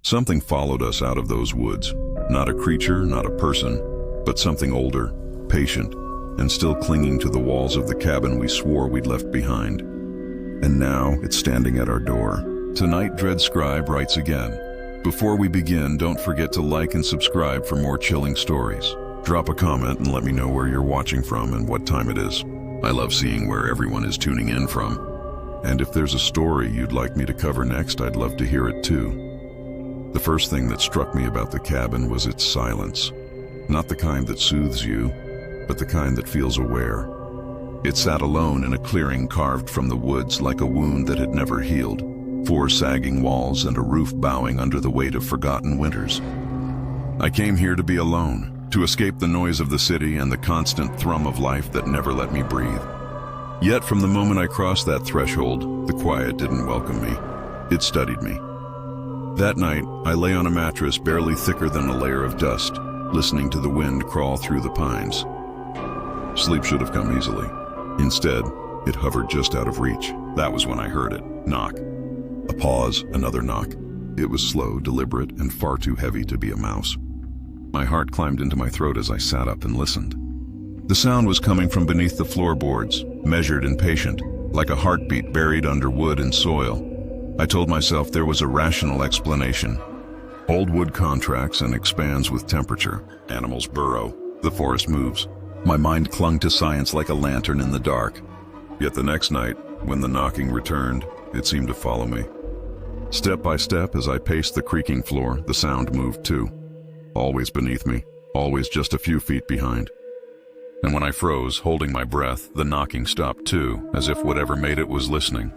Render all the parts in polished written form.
Something followed us out of those woods. Not a creature, not a person, but something older, patient, and still clinging to the walls of the cabin we swore we'd left behind. And now it's standing at our door. Tonight, Dread Scribe writes again. Before we begin, don't forget to like and subscribe for more chilling stories. Drop a comment and let me know where you're watching from and what time it is. I love seeing where everyone is tuning in from. And if there's a story you'd like me to cover next, I'd love to hear it too. The first thing that struck me about the cabin was its silence. Not the kind that soothes you, but the kind that feels aware. It sat alone in a clearing carved from the woods like a wound that had never healed. 4 sagging walls and a roof bowing under the weight of forgotten winters. I came here to be alone, to escape the noise of the city and the constant thrum of life that never let me breathe. Yet from the moment I crossed that threshold, the quiet didn't welcome me. It studied me. That night, I lay on a mattress barely thicker than a layer of dust, listening to the wind crawl through the pines. Sleep should have come easily. Instead, it hovered just out of reach. That was when I heard it. Knock. A pause, another knock. It was slow, deliberate, and far too heavy to be a mouse. My heart climbed into my throat as I sat up and listened. The sound was coming from beneath the floorboards, measured and patient, like a heartbeat buried under wood and soil. I told myself there was a rational explanation. Old wood contracts and expands with temperature. Animals burrow. The forest moves. My mind clung to science like a lantern in the dark. Yet the next night, when the knocking returned, it seemed to follow me. Step by step, as I paced the creaking floor, the sound moved too. Always beneath me, always just a few feet behind. And when I froze, holding my breath, the knocking stopped too, as if whatever made it was listening.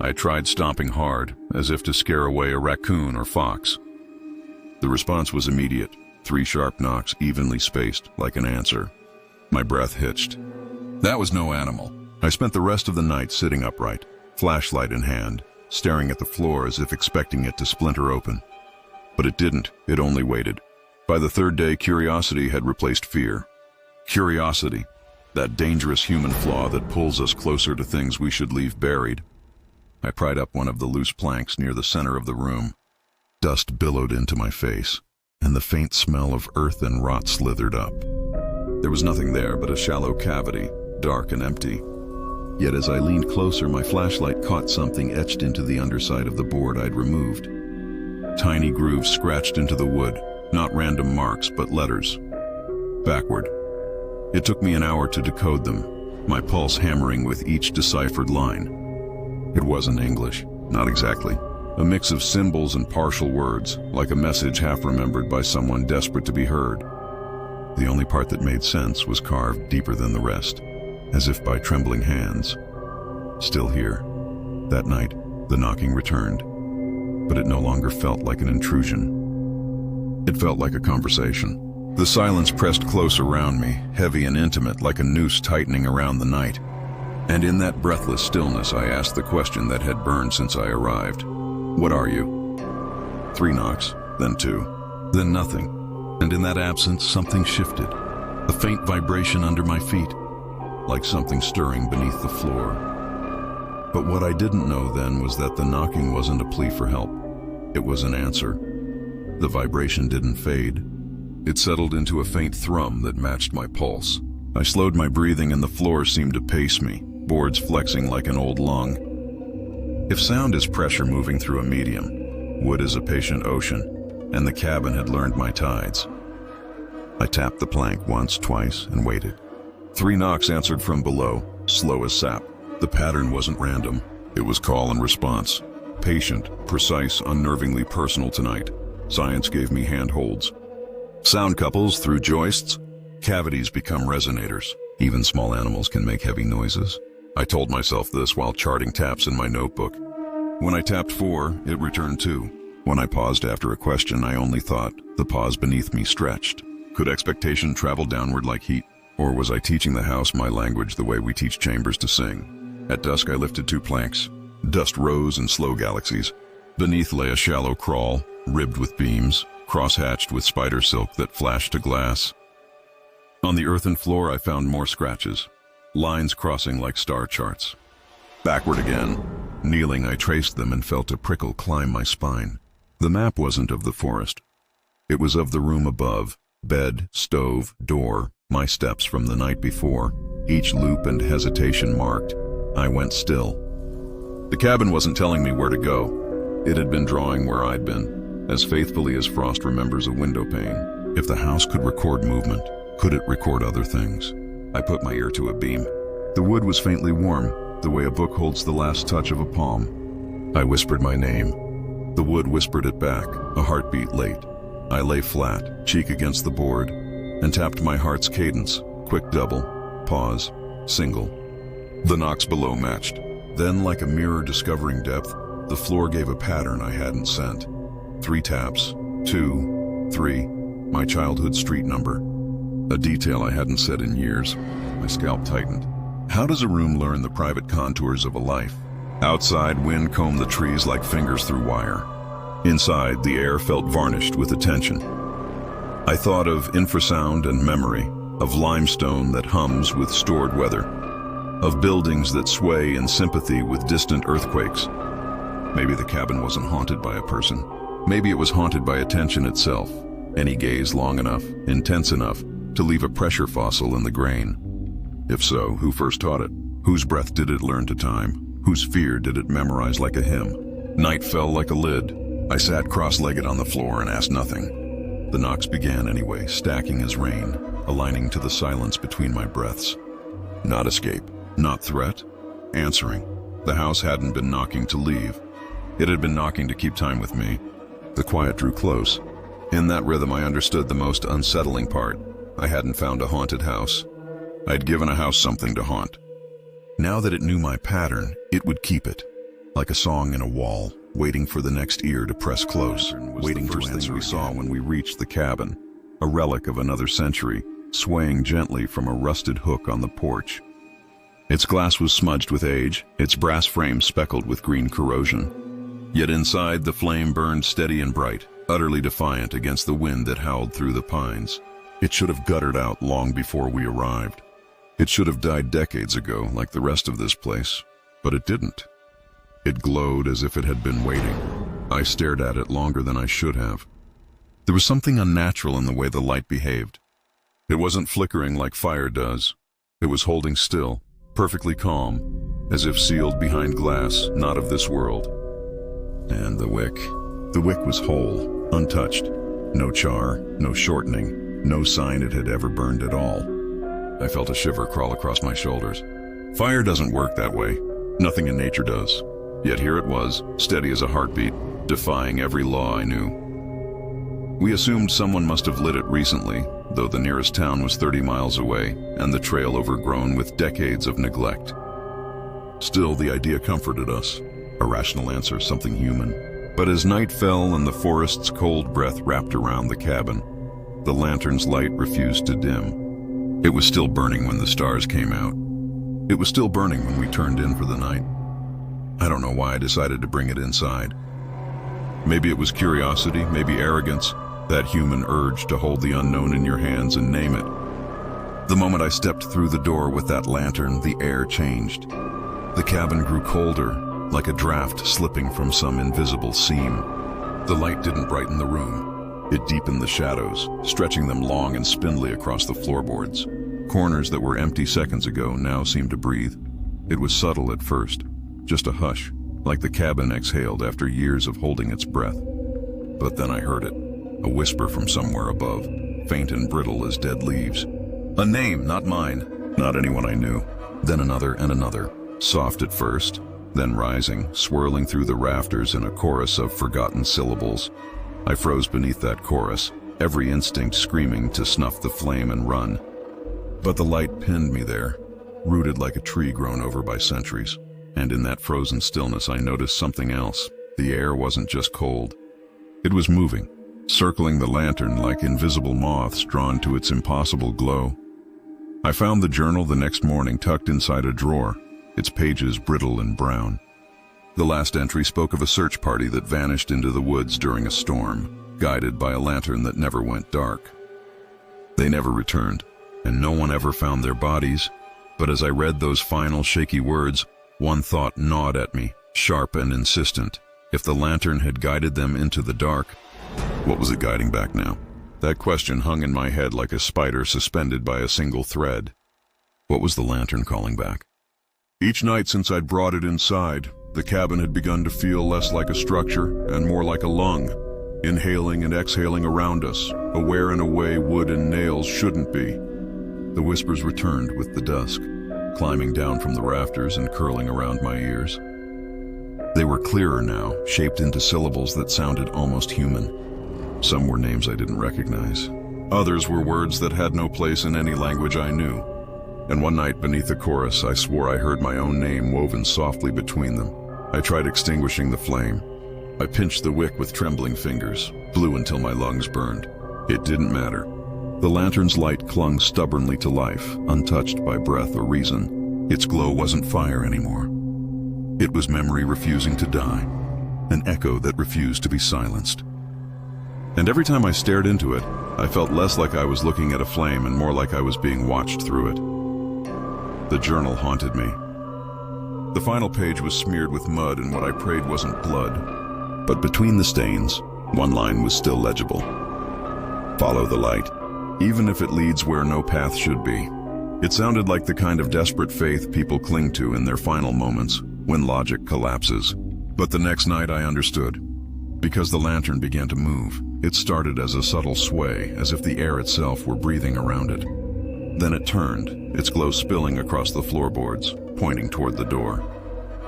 I tried stomping hard, as if to scare away a raccoon or fox. The response was immediate. 3 sharp knocks, evenly spaced, like an answer. My breath hitched. That was no animal. I spent the rest of the night sitting upright, flashlight in hand, staring at the floor as if expecting it to splinter open. But it didn't. It only waited. By the 3rd day, curiosity had replaced fear. Curiosity, that dangerous human flaw that pulls us closer to things we should leave buried. I pried up one of the loose planks near the center of the room. Dust billowed into my face, and the faint smell of earth and rot slithered up. There was nothing there but a shallow cavity, dark and empty. Yet as I leaned closer, my flashlight caught something etched into the underside of the board I'd removed. Tiny grooves scratched into the wood, not random marks, but letters. Backward. It took me an hour to decode them, my pulse hammering with each deciphered line. It wasn't English, not exactly. A mix of symbols and partial words, like a message half-remembered by someone desperate to be heard. The only part that made sense was carved deeper than the rest, as if by trembling hands. Still here. That night, the knocking returned, but it no longer felt like an intrusion. It felt like a conversation. The silence pressed close around me, heavy and intimate, like a noose tightening around the night. And in that breathless stillness, I asked the question that had burned since I arrived. What are you? 3 knocks, then 2, then nothing. And in that absence, something shifted. A faint vibration under my feet, like something stirring beneath the floor. But what I didn't know then was that the knocking wasn't a plea for help. It was an answer. The vibration didn't fade. It settled into a faint thrum that matched my pulse. I slowed my breathing and the floor seemed to pace me, boards flexing like an old lung. If sound is pressure moving through a medium, wood is a patient ocean, and the cabin had learned my tides. I tapped the plank once, twice, and waited. 3 knocks answered from below, slow as sap. The pattern wasn't random. It was call and response. Patient, precise, unnervingly personal tonight. Science gave me handholds. Sound couples through joists. Cavities become resonators. Even small animals can make heavy noises. I told myself this while charting taps in my notebook. When I tapped 4, it returned 2. When I paused after a question, I only thought, the pause beneath me stretched. Could expectation travel downward like heat? Or was I teaching the house my language the way we teach chambers to sing? At dusk, I lifted 2 planks. Dust rose in slow galaxies. Beneath lay a shallow crawl, ribbed with beams, cross-hatched with spider silk that flashed to glass. On the earthen floor, I found more scratches, lines crossing like star charts. Backward again. Kneeling, I traced them and felt a prickle climb my spine. The map wasn't of the forest. It was of the room above, bed, stove, door, my steps from the night before, each loop and hesitation marked. I went still. The cabin wasn't telling me where to go. It had been drawing where I'd been, as faithfully as frost remembers a window pane. If the house could record movement, could it record other things? I put my ear to a beam. The wood was faintly warm, the way a book holds the last touch of a palm. I whispered my name. The wood whispered it back, a heartbeat late. I lay flat, cheek against the board, and tapped my heart's cadence, quick double, pause, single. The knocks below matched. Then, like a mirror discovering depth, the floor gave a pattern I hadn't sent. 3 taps, 2, 3, my childhood street number. A detail I hadn't said in years. My scalp tightened. How does a room learn the private contours of a life? Outside, wind combed the trees like fingers through wire. Inside, the air felt varnished with attention. I thought of infrasound and memory, of limestone that hums with stored weather, of buildings that sway in sympathy with distant earthquakes. Maybe the cabin wasn't haunted by a person. Maybe it was haunted by attention itself. Any gaze long enough, intense enough, to leave a pressure fossil in the grain. If so, who first taught it? Whose breath did it learn to time? Whose fear did it memorize like a hymn? Night fell like a lid. I sat cross-legged on the floor and asked nothing. The knocks began anyway, stacking as rain, aligning to the silence between my breaths. Not escape, not threat, answering. The house hadn't been knocking to leave. It had been knocking to keep time with me. The quiet drew close. In that rhythm, I understood the most unsettling part. I hadn't found a haunted house. I'd given a house something to haunt. Now that it knew my pattern, it would keep it. Like a song in a wall, waiting for the next ear to press close, waiting to answer we saw when we reached the cabin. A relic of another century, swaying gently from a rusted hook on the porch. Its glass was smudged with age, its brass frame speckled with green corrosion. Yet inside, the flame burned steady and bright, utterly defiant against the wind that howled through the pines. It should have guttered out long before we arrived. It should have died decades ago, like the rest of this place, but it didn't. It glowed as if it had been waiting. I stared at it longer than I should have. There was something unnatural in the way the light behaved. It wasn't flickering like fire does. It was holding still, perfectly calm, as if sealed behind glass, not of this world. And the wick. The wick was whole, untouched. No char, no shortening, no sign it had ever burned at all. I felt a shiver crawl across my shoulders. Fire doesn't work that way. Nothing in nature does. Yet here it was, steady as a heartbeat, defying every law I knew. We assumed someone must have lit it recently, though the nearest town was 30 miles away, and the trail overgrown with decades of neglect. Still, the idea comforted us. A rational answer, something human. But as night fell and the forest's cold breath wrapped around the cabin, the lantern's light refused to dim. It was still burning when the stars came out. It was still burning when we turned in for the night. I don't know why I decided to bring it inside. Maybe it was curiosity, maybe arrogance, that human urge to hold the unknown in your hands and name it. The moment I stepped through the door with that lantern, the air changed. The cabin grew colder, like a draft slipping from some invisible seam. The light didn't brighten the room. It deepened the shadows, stretching them long and spindly across the floorboards. Corners that were empty seconds ago now seemed to breathe. It was subtle at first, just a hush, like the cabin exhaled after years of holding its breath. But then I heard it, a whisper from somewhere above, faint and brittle as dead leaves. A name, not mine, not anyone I knew. Then another and another, soft at first, then rising, swirling through the rafters in a chorus of forgotten syllables. I froze beneath that chorus, every instinct screaming to snuff the flame and run. But the light pinned me there, rooted like a tree grown over by centuries. And in that frozen stillness I noticed something else. The air wasn't just cold. It was moving, circling the lantern like invisible moths drawn to its impossible glow. I found the journal the next morning tucked inside a drawer, its pages brittle and brown. The last entry spoke of a search party that vanished into the woods during a storm, guided by a lantern that never went dark. They never returned, and no one ever found their bodies, but as I read those final shaky words, one thought gnawed at me, sharp and insistent. If the lantern had guided them into the dark, what was it guiding back now? That question hung in my head like a spider suspended by a single thread. What was the lantern calling back? Each night since I'd brought it inside, the cabin had begun to feel less like a structure and more like a lung, inhaling and exhaling around us, aware in a way wood and nails shouldn't be. The whispers returned with the dusk, climbing down from the rafters and curling around my ears. They were clearer now, shaped into syllables that sounded almost human. Some were names I didn't recognize. Others were words that had no place in any language I knew. And one night beneath the chorus, I swore I heard my own name woven softly between them. I tried extinguishing the flame. I pinched the wick with trembling fingers, blew until my lungs burned. It didn't matter. The lantern's light clung stubbornly to life, untouched by breath or reason. Its glow wasn't fire anymore. It was memory refusing to die, an echo that refused to be silenced. And every time I stared into it, I felt less like I was looking at a flame and more like I was being watched through it. The journal haunted me. The final page was smeared with mud, and what I prayed wasn't blood. But between the stains, one line was still legible. Follow the light, even if it leads where no path should be. It sounded like the kind of desperate faith people cling to in their final moments, when logic collapses. But the next night I understood. Because the lantern began to move. It started as a subtle sway, as if the air itself were breathing around it. Then it turned, its glow spilling across the floorboards, pointing toward the door.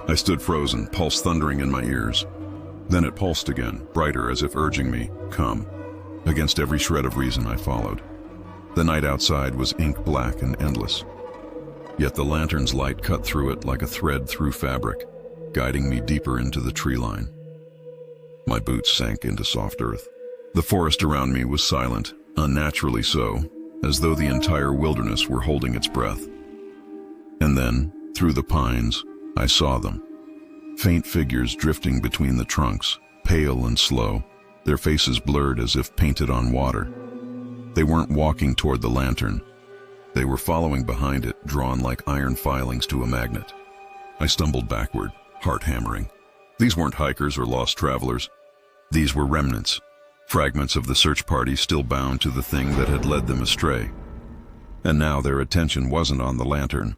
I stood frozen, pulse thundering in my ears. Then it pulsed again, brighter as if urging me, come. Against every shred of reason I followed. The night outside was ink black and endless. Yet the lantern's light cut through it like a thread through fabric, guiding me deeper into the tree line. My boots sank into soft earth. The forest around me was silent, unnaturally so, as though the entire wilderness were holding its breath. And then, through the pines, I saw them. Faint figures drifting between the trunks, pale and slow, their faces blurred as if painted on water. They weren't walking toward the lantern. They were following behind it, drawn like iron filings to a magnet. I stumbled backward, heart hammering. These weren't hikers or lost travelers. These were remnants, fragments of the search party still bound to the thing that had led them astray. And now their attention wasn't on the lantern.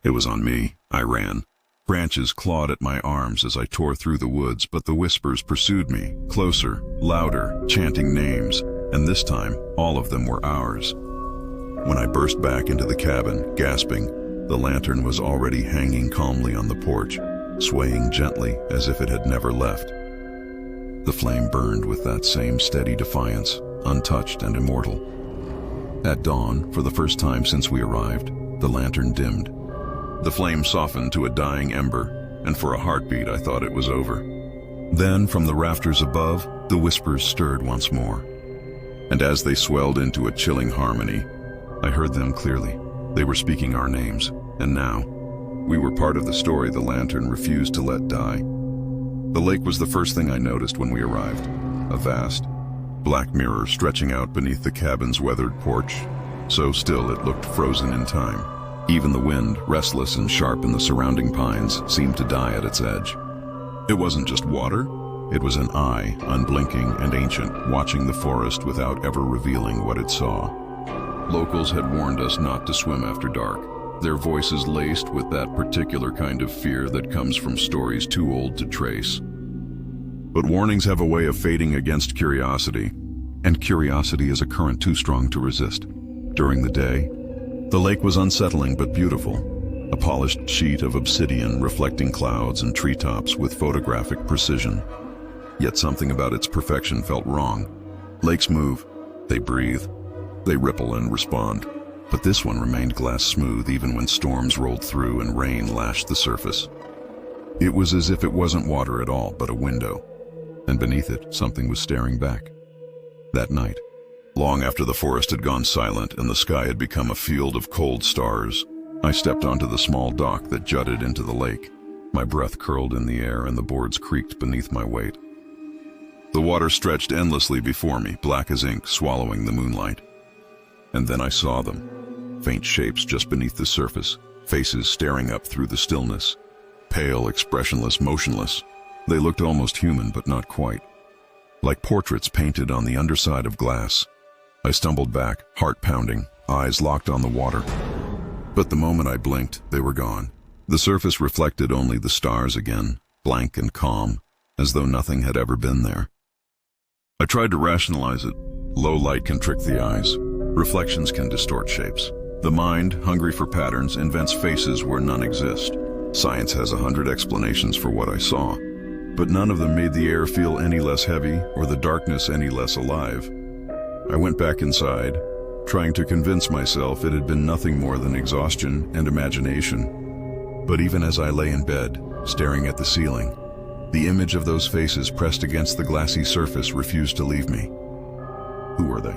It was on me. I ran. Branches clawed at my arms as I tore through the woods, but the whispers pursued me, closer, louder, chanting names, and this time, all of them were ours. When I burst back into the cabin, gasping, the lantern was already hanging calmly on the porch, swaying gently as if it had never left. The flame burned with that same steady defiance, untouched and immortal. At dawn, for the first time since we arrived, the lantern dimmed. The flame softened to a dying ember, and for a heartbeat I thought it was over. Then, from the rafters above, the whispers stirred once more. And as they swelled into a chilling harmony, I heard them clearly. They were speaking our names, and now, we were part of the story the lantern refused to let die. The lake was the first thing I noticed when we arrived. A vast, black mirror stretching out beneath the cabin's weathered porch. So still it looked frozen in time. Even the wind, restless and sharp in the surrounding pines, seemed to die at its edge. It wasn't just water. It was an eye, unblinking and ancient, watching the forest without ever revealing what it saw. Locals had warned us not to swim after dark, their voices laced with that particular kind of fear that comes from stories too old to trace. But warnings have a way of fading against curiosity, and curiosity is a current too strong to resist. During the day, the lake was unsettling but beautiful, a polished sheet of obsidian reflecting clouds and treetops with photographic precision. Yet something about its perfection felt wrong. Lakes move, they breathe, they ripple and respond. But this one remained glass smooth even when storms rolled through and rain lashed the surface. It was as if it wasn't water at all, but a window. And beneath it, something was staring back. That night, long after the forest had gone silent and the sky had become a field of cold stars, I stepped onto the small dock that jutted into the lake. My breath curled in the air and the boards creaked beneath my weight. The water stretched endlessly before me, black as ink, swallowing the moonlight. And then I saw them, faint shapes just beneath the surface, faces staring up through the stillness, pale, expressionless, motionless. They looked almost human, but not quite. Like portraits painted on the underside of glass. I stumbled back, heart pounding, eyes locked on the water. But the moment I blinked, they were gone. The surface reflected only the stars again, blank and calm, as though nothing had ever been there. I tried to rationalize it. Low light can trick the eyes. Reflections can distort shapes. The mind, hungry for patterns, invents faces where none exist. Science has 100 explanations for what I saw, but none of them made the air feel any less heavy or the darkness any less alive. I went back inside, trying to convince myself it had been nothing more than exhaustion and imagination. But even as I lay in bed, staring at the ceiling, the image of those faces pressed against the glassy surface refused to leave me. Who were they?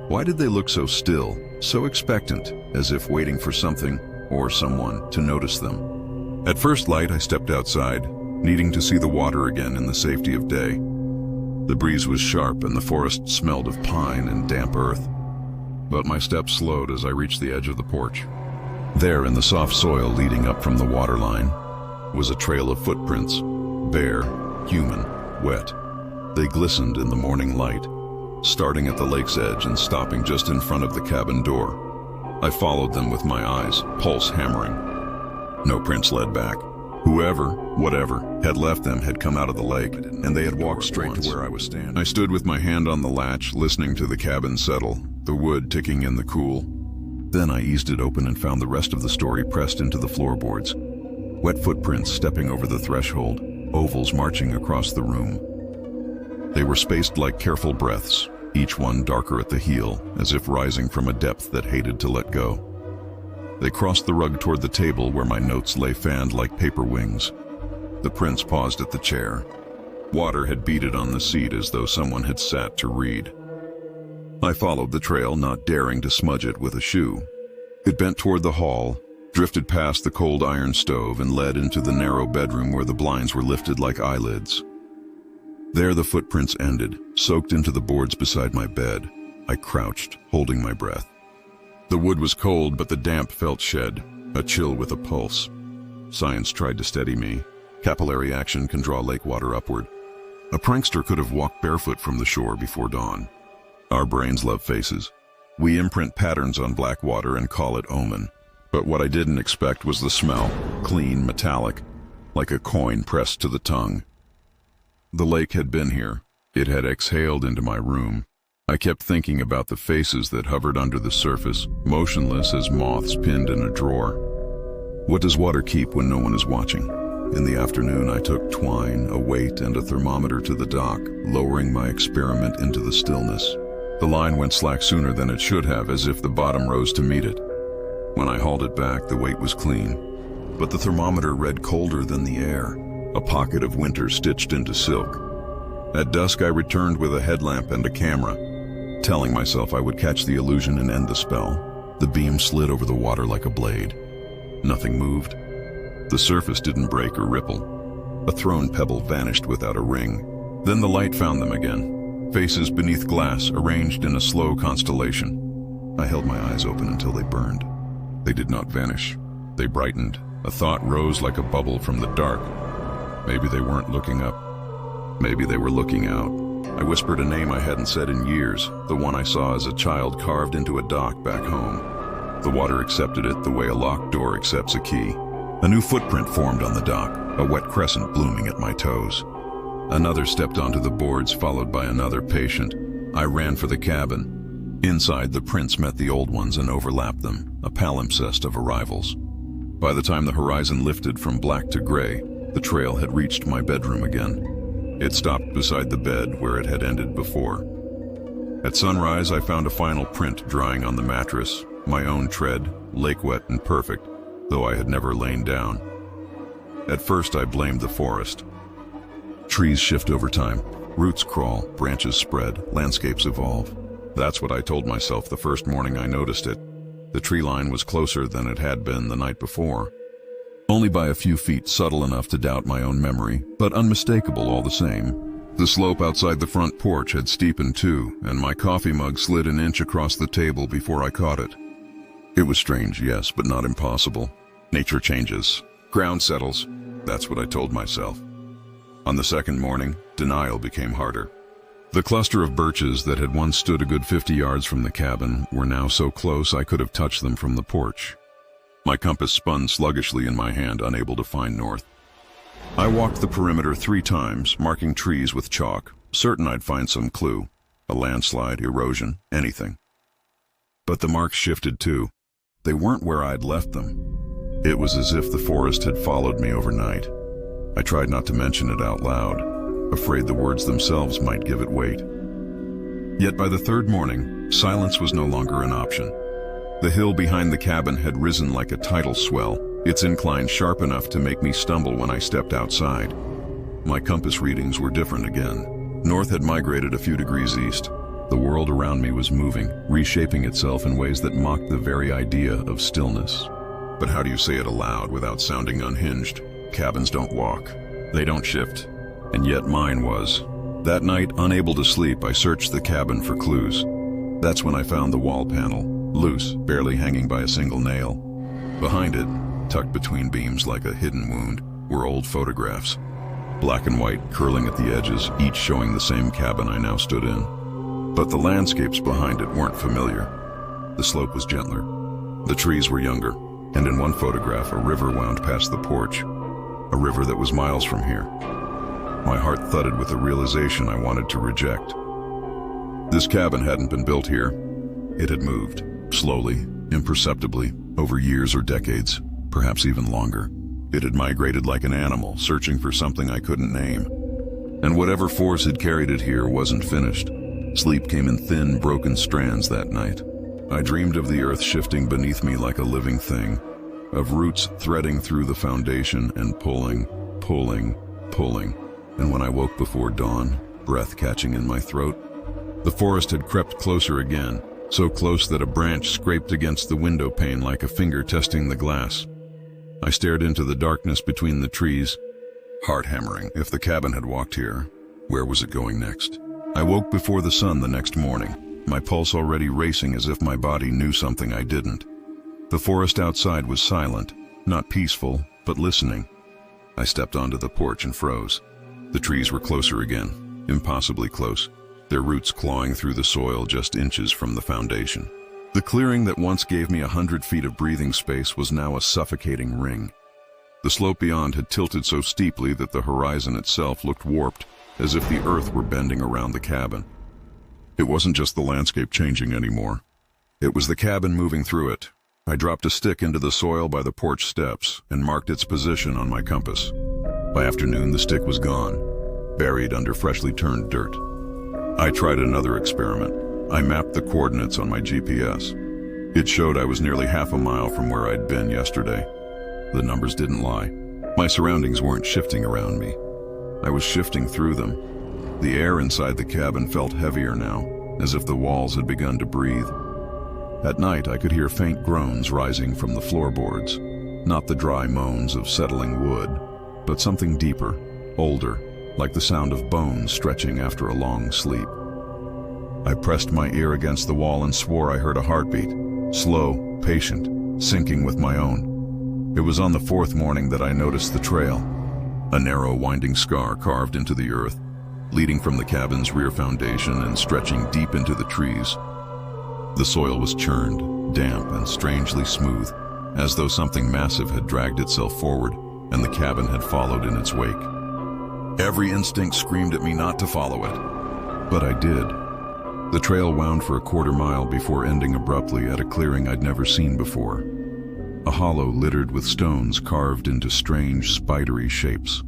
Why did they look so still, so expectant, as if waiting for something or someone to notice them? At first light, I stepped outside, needing to see the water again in the safety of day. The breeze was sharp and the forest smelled of pine and damp earth. But my steps slowed as I reached the edge of the porch. There, in the soft soil leading up from the waterline, was a trail of footprints, bare, human, wet. They glistened in the morning light, starting at the lake's edge and stopping just in front of the cabin door. I followed them with my eyes, pulse hammering. No prints led back. Whoever, whatever, had left them had come out of the lake, and they had walked straight to where I was standing. I stood with my hand on the latch, listening to the cabin settle, the wood ticking in the cool. Then I eased it open and found the rest of the story pressed into the floorboards. Wet footprints stepping over the threshold, ovals marching across the room. They were spaced like careful breaths, each one darker at the heel, as if rising from a depth that hated to let go. They crossed the rug toward the table where my notes lay fanned like paper wings. The prince paused at the chair. Water had beaded on the seat as though someone had sat to read. I followed the trail, not daring to smudge it with a shoe. It bent toward the hall, drifted past the cold iron stove, and led into the narrow bedroom where the blinds were lifted like eyelids. There the footprints ended, soaked into the boards beside my bed. I crouched, holding my breath. The wood was cold, but the damp felt shed, a chill with a pulse. Science tried to steady me. Capillary action can draw lake water upward. A prankster could have walked barefoot from the shore before dawn. Our brains love faces. We imprint patterns on black water and call it omen. But what I didn't expect was the smell, clean, metallic, like a coin pressed to the tongue. The lake had been here. It had exhaled into my room. I kept thinking about the faces that hovered under the surface, motionless as moths pinned in a drawer. What does water keep when no one is watching? In the afternoon, I took twine, a weight, and a thermometer to the dock, lowering my experiment into the stillness. The line went slack sooner than it should have, as if the bottom rose to meet it. When I hauled it back, the weight was clean. But the thermometer read colder than the air, a pocket of winter stitched into silk. At dusk, I returned with a headlamp and a camera, telling myself I would catch the illusion and end the spell. The beam slid over the water like a blade. Nothing moved. The surface didn't break or ripple. A thrown pebble vanished without a ring. Then the light found them again, faces beneath glass arranged in a slow constellation. I held my eyes open until they burned. They did not vanish. They brightened. A thought rose like a bubble from the dark. Maybe they weren't looking up. Maybe they were looking out. I whispered a name I hadn't said in years, the one I saw as a child carved into a dock back home. The water accepted it the way a locked door accepts a key. A new footprint formed on the dock, a wet crescent blooming at my toes. Another stepped onto the boards, followed by another patient. I ran for the cabin. Inside, the prints met the old ones and overlapped them, a palimpsest of arrivals. By the time the horizon lifted from black to gray, the trail had reached my bedroom again. It stopped beside the bed where it had ended before. At sunrise, I found a final print drying on the mattress, my own tread, lake wet and perfect, though I had never lain down. At first, I blamed the forest. Trees shift over time, roots crawl, branches spread, landscapes evolve. That's what I told myself the first morning I noticed it. The tree line was closer than it had been the night before. Only by a few feet, subtle enough to doubt my own memory, but unmistakable all the same. The slope outside the front porch had steepened too, and my coffee mug slid an inch across the table before I caught it. It was strange, yes, but not impossible. Nature changes. Ground settles. That's what I told myself. On the second morning, denial became harder. The cluster of birches that had once stood a good 50 yards from the cabin were now so close I could have touched them from the porch. My compass spun sluggishly in my hand, unable to find north. I walked the perimeter 3 times, marking trees with chalk, certain I'd find some clue, a landslide, erosion, anything. But the marks shifted too. They weren't where I'd left them. It was as if the forest had followed me overnight. I tried not to mention it out loud, afraid the words themselves might give it weight. Yet by the third morning, silence was no longer an option. The hill behind the cabin had risen like a tidal swell, its incline sharp enough to make me stumble when I stepped outside. My compass readings were different again. North had migrated a few degrees east. The world around me was moving, reshaping itself in ways that mocked the very idea of stillness. But how do you say it aloud without sounding unhinged? Cabins don't walk. They don't shift. And yet mine was. That night, unable to sleep, I searched the cabin for clues. That's when I found the wall panel, loose, barely hanging by a single nail. Behind it, tucked between beams like a hidden wound, were old photographs. Black and white, curling at the edges, each showing the same cabin I now stood in. But the landscapes behind it weren't familiar. The slope was gentler. The trees were younger, and in one photograph, a river wound past the porch. A river that was miles from here. My heart thudded with a realization I wanted to reject. This cabin hadn't been built here. It had moved, slowly, imperceptibly, over years or decades, perhaps even longer. It had migrated like an animal, searching for something I couldn't name. And whatever force had carried it here wasn't finished. Sleep came in thin, broken strands that night. I dreamed of the earth shifting beneath me like a living thing, of roots threading through the foundation and pulling, pulling, pulling. And when I woke before dawn, breath catching in my throat, the forest had crept closer again, so close that a branch scraped against the window pane like a finger testing the glass. I stared into the darkness between the trees, heart hammering. If the cabin had walked here, where was it going next? I woke before the sun the next morning, my pulse already racing as if my body knew something I didn't. The forest outside was silent, not peaceful, but listening. I stepped onto the porch and froze. The trees were closer again, impossibly close, their roots clawing through the soil just inches from the foundation. The clearing that once gave me 100 feet of breathing space was now a suffocating ring. The slope beyond had tilted so steeply that the horizon itself looked warped, as if the earth were bending around the cabin. It wasn't just the landscape changing anymore. It was the cabin moving through it. I dropped a stick into the soil by the porch steps and marked its position on my compass. By afternoon, the stick was gone, buried under freshly turned dirt. I tried another experiment. I mapped the coordinates on my GPS. It showed I was nearly half a mile from where I'd been yesterday. The numbers didn't lie. My surroundings weren't shifting around me. I was shifting through them. The air inside the cabin felt heavier now, as if the walls had begun to breathe. At night, I could hear faint groans rising from the floorboards, not the dry moans of settling wood, but something deeper, older, like the sound of bones stretching after a long sleep. I pressed my ear against the wall and swore I heard a heartbeat, slow, patient, syncing with my own. It was on the 4th morning that I noticed the trail, a narrow winding scar carved into the earth, leading from the cabin's rear foundation and stretching deep into the trees. The soil was churned, damp, and strangely smooth, as though something massive had dragged itself forward, and the cabin had followed in its wake. Every instinct screamed at me not to follow it, but I did. The trail wound for a quarter mile before ending abruptly at a clearing I'd never seen before. A hollow littered with stones carved into strange, spidery shapes.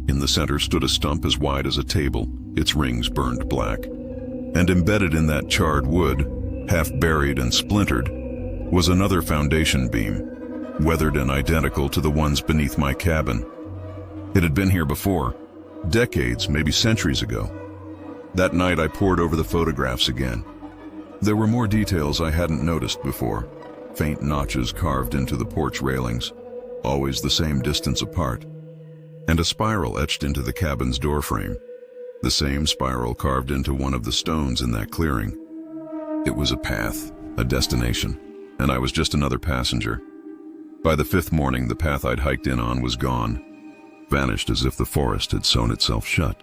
In the center stood a stump as wide as a table, its rings burned black. And embedded in that charred wood, half buried and splintered, was another foundation beam, weathered and identical to the ones beneath my cabin. It had been here before, decades, maybe centuries ago. That night I pored over the photographs again. There were more details I hadn't noticed before. Faint notches carved into the porch railings, always the same distance apart, and a spiral etched into the cabin's doorframe, the same spiral carved into one of the stones in that clearing. It was a path, a destination, and I was just another passenger. By the 5th morning, the path I'd hiked in on was gone. vanished as if the forest had sewn itself shut.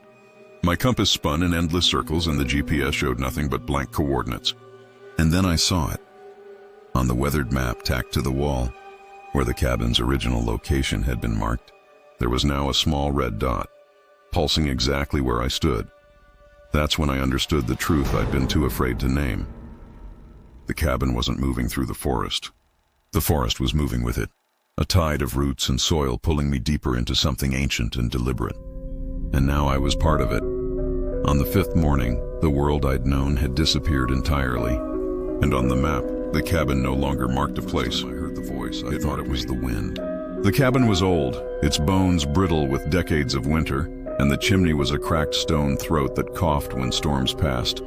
My compass spun in endless circles and the GPS showed nothing but blank coordinates. And then I saw it. On the weathered map tacked to the wall, where the cabin's original location had been marked, there was now a small red dot, pulsing exactly where I stood. That's when I understood the truth I'd been too afraid to name. The cabin wasn't moving through the forest. The forest was moving with it, a tide of roots and soil pulling me deeper into something ancient and deliberate. And now I was part of it. On the fifth morning, the world I'd known had disappeared entirely, and on the map, the cabin no longer marked a place. I heard the voice. I thought it was the wind. The cabin was old, its bones brittle with decades of winter, and the chimney was a cracked stone throat that coughed when storms passed.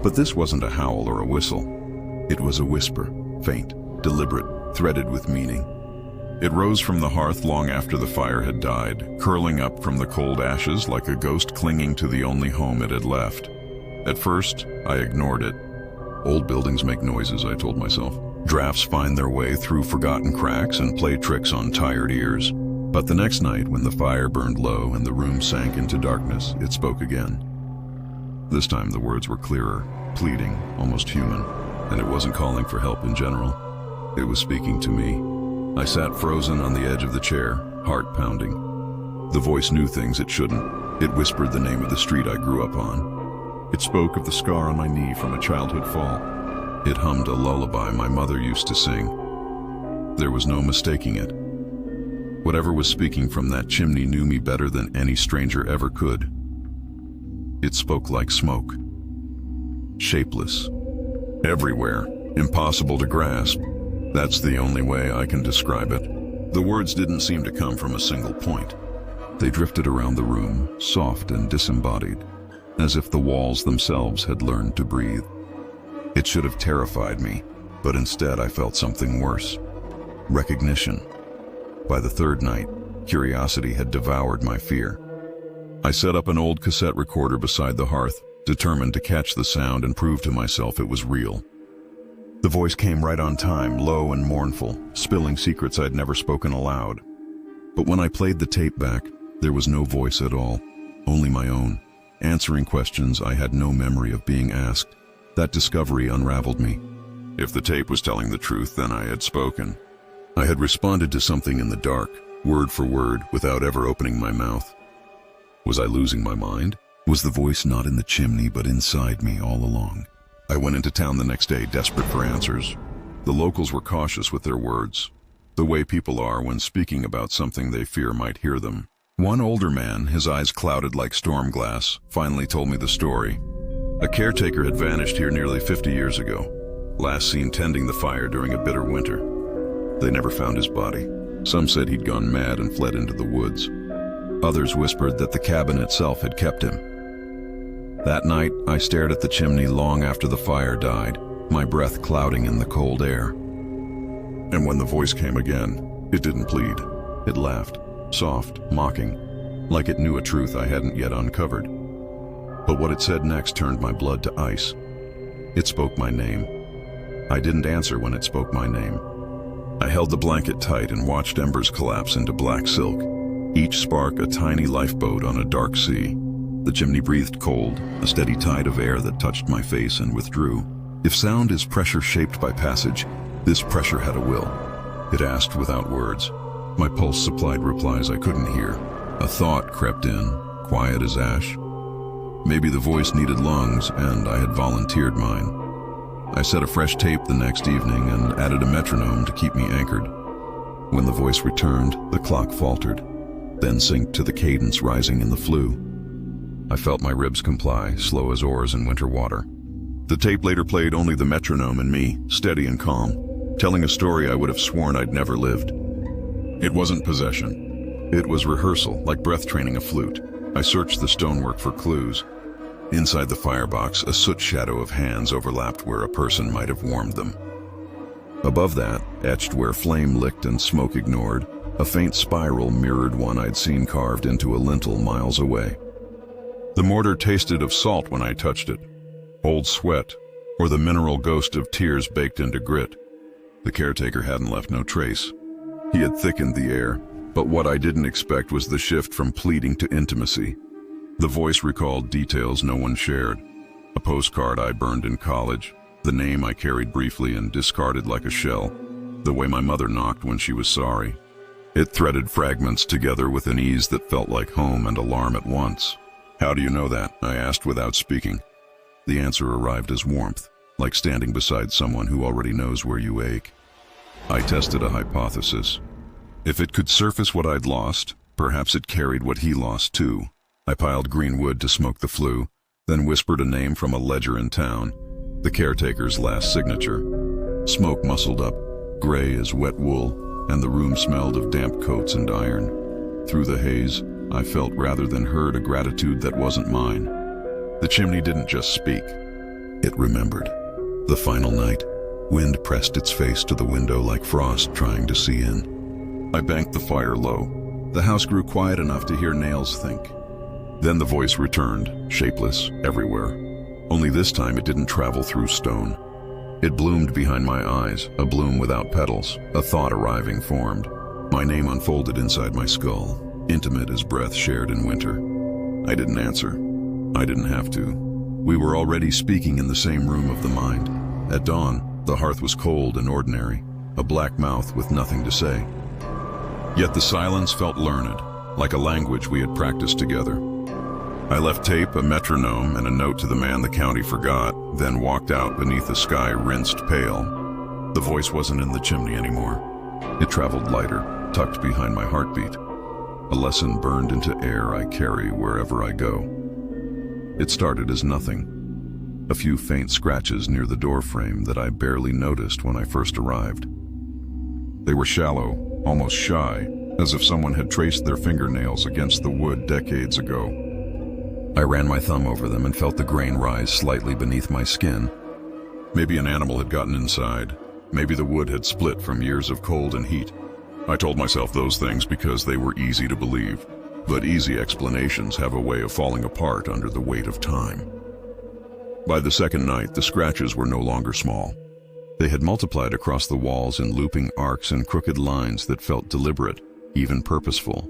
But this wasn't a howl or a whistle. It was a whisper, faint, deliberate, threaded with meaning. It rose from the hearth long after the fire had died, curling up from the cold ashes like a ghost clinging to the only home it had left. At first, I ignored it. Old buildings make noises, I told myself. Drafts find their way through forgotten cracks and play tricks on tired ears. But the next night, when the fire burned low and the room sank into darkness, it spoke again. This time the words were clearer, pleading, almost human, and it wasn't calling for help in general. It was speaking to me. I sat frozen on the edge of the chair, heart pounding. The voice knew things it shouldn't. It whispered the name of the street I grew up on. It spoke of the scar on my knee from a childhood fall. It hummed a lullaby my mother used to sing. There was no mistaking it. Whatever was speaking from that chimney knew me better than any stranger ever could. It spoke like smoke. Shapeless. Everywhere. Impossible to grasp. That's the only way I can describe it. The words didn't seem to come from a single point. They drifted around the room, soft and disembodied, as if the walls themselves had learned to breathe. It should have terrified me, but instead I felt something worse. Recognition. By the third night, curiosity had devoured my fear. I set up an old cassette recorder beside the hearth, determined to catch the sound and prove to myself it was real. The voice came right on time, low and mournful, spilling secrets I'd never spoken aloud. But when I played the tape back, there was no voice at all, only my own, answering questions I had no memory of being asked. That discovery unraveled me. If the tape was telling the truth, then I had spoken. I had responded to something in the dark, word for word, without ever opening my mouth. Was I losing my mind? Was the voice not in the chimney but inside me all along? I went into town the next day, desperate for answers. The locals were cautious with their words, the way people are when speaking about something they fear might hear them. One older man, his eyes clouded like storm glass, finally told me the story. A caretaker had vanished here nearly 50 years ago, last seen tending the fire during a bitter winter. They never found his body. Some said he'd gone mad and fled into the woods. Others whispered that the cabin itself had kept him. That night, I stared at the chimney long after the fire died, my breath clouding in the cold air. And when the voice came again, it didn't plead. It laughed, soft, mocking, like it knew a truth I hadn't yet uncovered. But what it said next turned my blood to ice. It spoke my name. I didn't answer when it spoke my name. I held the blanket tight and watched embers collapse into black silk, each spark a tiny lifeboat on a dark sea. The chimney breathed cold, a steady tide of air that touched my face and withdrew. If sound is pressure shaped by passage, this pressure had a will. It asked without words. My pulse supplied replies I couldn't hear. A thought crept in, quiet as ash. Maybe the voice needed lungs, and I had volunteered mine. I set a fresh tape the next evening and added a metronome to keep me anchored. When the voice returned, the clock faltered, then synced to the cadence rising in the flue. I felt my ribs comply, slow as oars in winter water. The tape later played only the metronome and me, steady and calm, telling a story I would have sworn I'd never lived. It wasn't possession. It was rehearsal, like breath training a flute. I searched the stonework for clues. Inside the firebox, a soot shadow of hands overlapped where a person might have warmed them. Above that, etched where flame licked and smoke ignored, a faint spiral mirrored one I'd seen carved into a lintel miles away. The mortar tasted of salt when I touched it, old sweat, or the mineral ghost of tears baked into grit. The caretaker hadn't left no trace. He had thickened the air, But what I didn't expect was the shift from pleading to intimacy. The voice recalled details no one shared. A postcard I burned in college, the name I carried briefly and discarded like a shell, the way my mother knocked when she was sorry. It threaded fragments together with an ease that felt like home and alarm at once. "How do you know that?" I asked without speaking. The answer arrived as warmth, like standing beside someone who already knows where you ache. I tested a hypothesis. If it could surface what I'd lost, perhaps it carried what he lost too. I piled green wood to smoke the flue, then whispered a name from a ledger in town, the caretaker's last signature. Smoke muscled up, gray as wet wool, and the room smelled of damp coats and iron. Through the haze, I felt rather than heard a gratitude that wasn't mine. The chimney didn't just speak. It remembered. The final night, wind pressed its face to the window like frost trying to see in. I banked the fire low. The house grew quiet enough to hear nails think. Then the voice returned, shapeless, everywhere. Only this time it didn't travel through stone. It bloomed behind my eyes, a bloom without petals, a thought arriving formed. My name unfolded inside my skull, intimate as breath shared in winter. I didn't answer. I didn't have to. We were already speaking in the same room of the mind. At dawn, the hearth was cold and ordinary, a black mouth with nothing to say. Yet the silence felt learned, like a language we had practiced together. I left tape, a metronome, and a note to the man the county forgot, then walked out beneath a sky rinsed pale. The voice wasn't in the chimney anymore. It traveled lighter, tucked behind my heartbeat. A lesson burned into air I carry wherever I go. It started as nothing. A few faint scratches near the door frame that I barely noticed when I first arrived. They were shallow, almost shy, as if someone had traced their fingernails against the wood decades ago. I ran my thumb over them and felt the grain rise slightly beneath my skin. Maybe an animal had gotten inside. Maybe the wood had split from years of cold and heat. I told myself those things because they were easy to believe. But easy explanations have a way of falling apart under the weight of time. By the second night, the scratches were no longer small. They had multiplied across the walls in looping arcs and crooked lines that felt deliberate, even purposeful.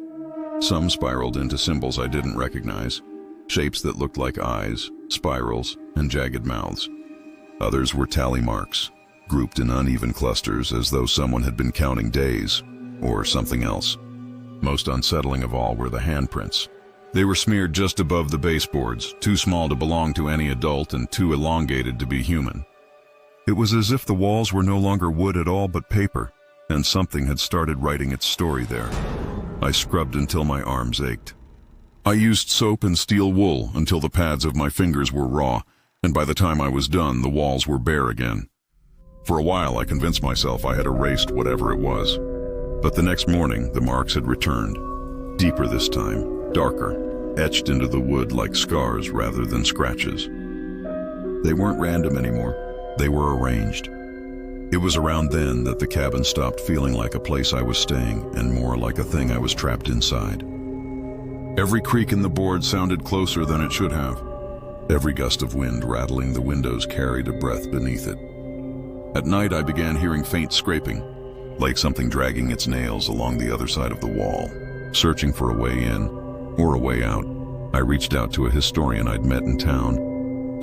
Some spiraled into symbols I didn't recognize, shapes that looked like eyes, spirals, and jagged mouths. Others were tally marks, grouped in uneven clusters as though someone had been counting days, or something else. Most unsettling of all were the handprints. They were smeared just above the baseboards, too small to belong to any adult and too elongated to be human. It was as if the walls were no longer wood at all but paper, and something had started writing its story there. I scrubbed until my arms ached. I used soap and steel wool until the pads of my fingers were raw, and by the time I was done, the walls were bare again. For a while, I convinced myself I had erased whatever it was. But the next morning, the marks had returned. Deeper this time, darker, etched into the wood like scars rather than scratches. They weren't random anymore. They were arranged. It was around then that the cabin stopped feeling like a place I was staying and more like a thing I was trapped inside. Every creak in the board sounded closer than it should have. Every gust of wind rattling the windows carried a breath beneath it. At night, I began hearing faint scraping, like something dragging its nails along the other side of the wall, searching for a way in or a way out. I reached out to a historian I'd met in town,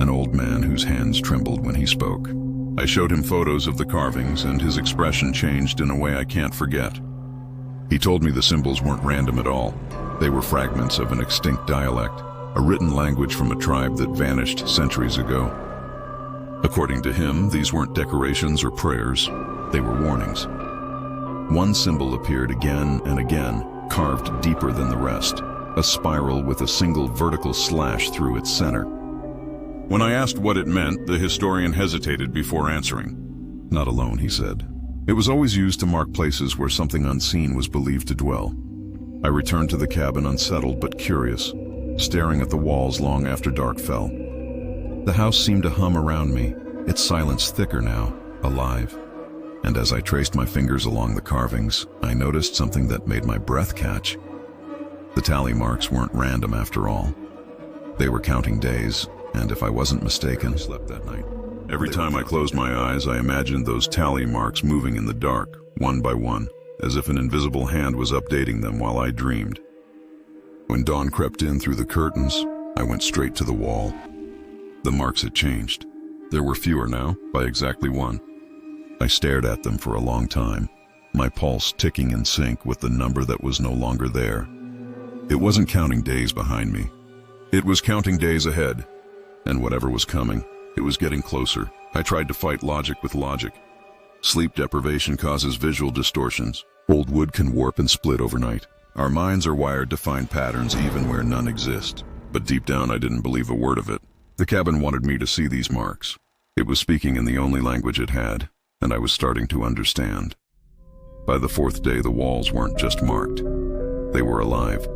an old man whose hands trembled when he spoke. I showed him photos of the carvings, and his expression changed in a way I can't forget. He told me the symbols weren't random at all. They were fragments of an extinct dialect, a written language from a tribe that vanished centuries ago. According to him, these weren't decorations or prayers, they were warnings. One symbol appeared again and again, carved deeper than the rest, a spiral with a single vertical slash through its center. When I asked what it meant, the historian hesitated before answering. "Not alone," he said. "It was always used to mark places where something unseen was believed to dwell." I returned to the cabin unsettled but curious, staring at the walls long after dark fell. The house seemed to hum around me, its silence thicker now, alive. And as I traced my fingers along the carvings, I noticed something that made my breath catch. The tally marks weren't random after all. They were counting days, and if I wasn't mistaken, I slept that night. Every time I closed my eyes, I imagined those tally marks moving in the dark, one by one. as if an invisible hand was updating them while I dreamed. When dawn crept in through the curtains, I went straight to the wall. The marks had changed. There were fewer now, by exactly one. I stared at them for a long time, my pulse ticking in sync with the number that was no longer there. It wasn't counting days behind me. It was counting days ahead, and whatever was coming, it was getting closer. I tried to fight logic with logic. Sleep deprivation causes visual distortions. Old wood can warp and split overnight. Our minds are wired to find patterns even where none exist. But deep down, I didn't believe a word of it. The cabin wanted me to see these marks. It was speaking in the only language it had, and I was starting to understand. By the fourth day, the walls weren't just marked. They were alive.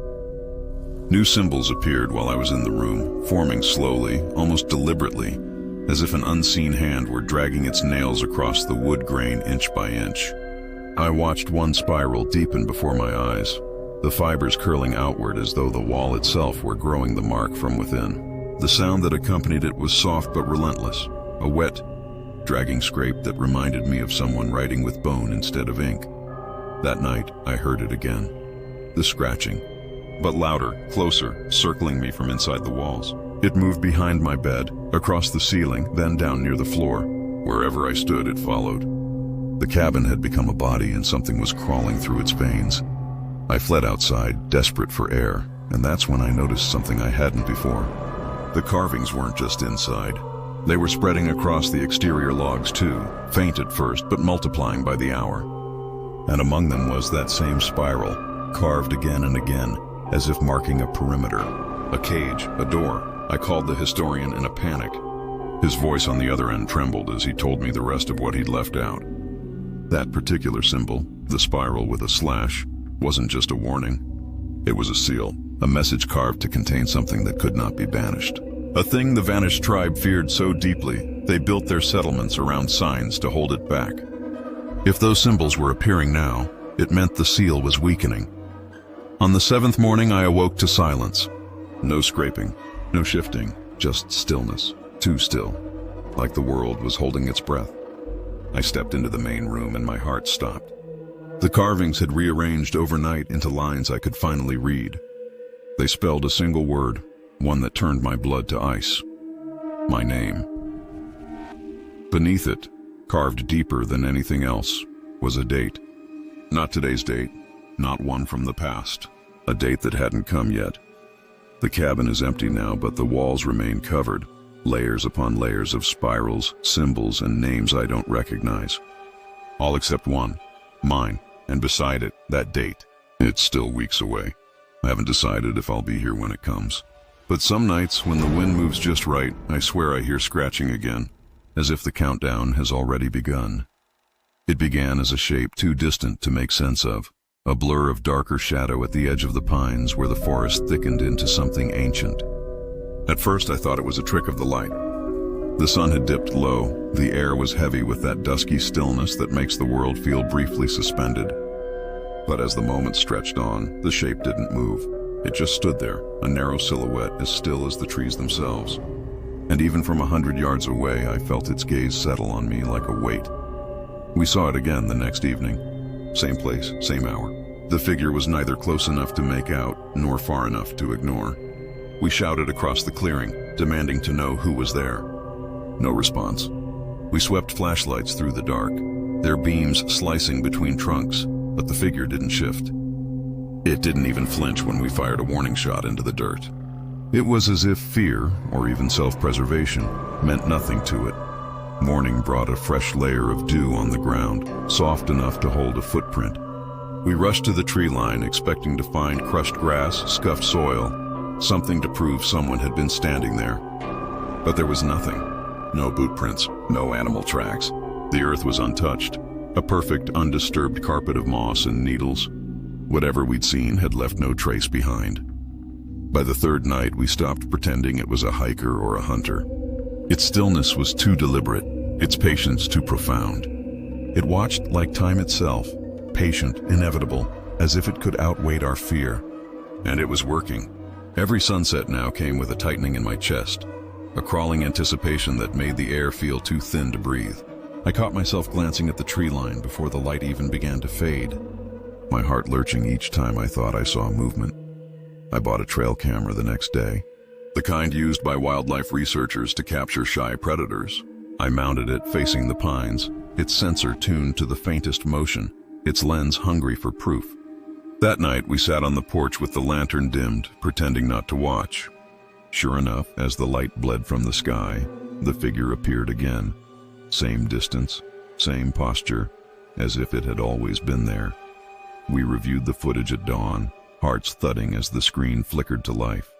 New symbols appeared while I was in the room, forming slowly, almost deliberately, as if an unseen hand were dragging its nails across the wood grain inch by inch. I watched one spiral deepen before my eyes, the fibers curling outward as though the wall itself were growing the mark from within. The sound that accompanied it was soft but relentless, a wet, dragging scrape that reminded me of someone writing with bone instead of ink. That night, I heard it again. The scratching, but louder, closer, circling me from inside the walls. It moved behind my bed, across the ceiling, then down near the floor. Wherever I stood, it followed. The cabin had become a body and something was crawling through its veins. I fled outside, desperate for air, and that's when I noticed something I hadn't before. The carvings weren't just inside. They were spreading across the exterior logs too, faint at first, but multiplying by the hour. And among them was that same spiral, carved again and again, as if marking a perimeter, a cage, a door. I called the historian in a panic. His voice on the other end trembled as he told me the rest of what he'd left out. That particular symbol, the spiral with a slash, wasn't just a warning. It was a seal, a message carved to contain something that could not be banished. A thing the vanished tribe feared so deeply, they built their settlements around signs to hold it back. If those symbols were appearing now, it meant the seal was weakening. On the seventh morning, I awoke to silence. No scraping, no shifting, just stillness, too still, like the world was holding its breath. I stepped into the main room and my heart stopped. The carvings had rearranged overnight into lines I could finally read. They spelled a single word, one that turned my blood to ice. My name. Beneath it, carved deeper than anything else, was a date. Not today's date, not one from the past, a date that hadn't come yet. The cabin is empty now, but the walls remain covered, layers upon layers of spirals, symbols, and names I don't recognize. All except one, mine, and beside it, that date. It's still weeks away. I haven't decided if I'll be here when it comes. But some nights, when the wind moves just right, I swear I hear scratching again, as if the countdown has already begun. It began as a shape too distant to make sense of, a blur of darker shadow at the edge of the pines where the forest thickened into something ancient. At first I thought it was a trick of the light. The sun had dipped low, the air was heavy with that dusky stillness that makes the world feel briefly suspended. But as the moments stretched on, the shape didn't move. It just stood there, a narrow silhouette as still as the trees themselves. And even from 100 yards away, I felt its gaze settle on me like a weight. We saw it again the next evening. Same place, same hour. The figure was neither close enough to make out, nor far enough to ignore. We shouted across the clearing, demanding to know who was there. No response. We swept flashlights through the dark, their beams slicing between trunks, but the figure didn't shift. It didn't even flinch when we fired a warning shot into the dirt. It was as if fear, or even self-preservation, meant nothing to it. Morning brought a fresh layer of dew on the ground, soft enough to hold a footprint. We rushed to the tree line, expecting to find crushed grass, scuffed soil, something to prove someone had been standing there. But there was nothing. No boot prints, no animal tracks. The earth was untouched, a perfect, undisturbed carpet of moss and needles. Whatever we'd seen had left no trace behind. By the third night, we stopped pretending it was a hiker or a hunter. Its stillness was too deliberate, its patience too profound. It watched like time itself, patient, inevitable, as if it could outweigh our fear. And it was working. Every sunset now came with a tightening in my chest, a crawling anticipation that made the air feel too thin to breathe. I caught myself glancing at the tree line before the light even began to fade. my heart lurching each time I thought I saw movement. I bought a trail camera the next day, the kind used by wildlife researchers to capture shy predators. I mounted it facing the pines, its sensor tuned to the faintest motion, its lens hungry for proof. That night, we sat on the porch with the lantern dimmed, pretending not to watch. Sure enough, as the light bled from the sky, the figure appeared again. Same distance, same posture, as if it had always been there. We reviewed the footage at dawn, hearts thudding as the screen flickered to life.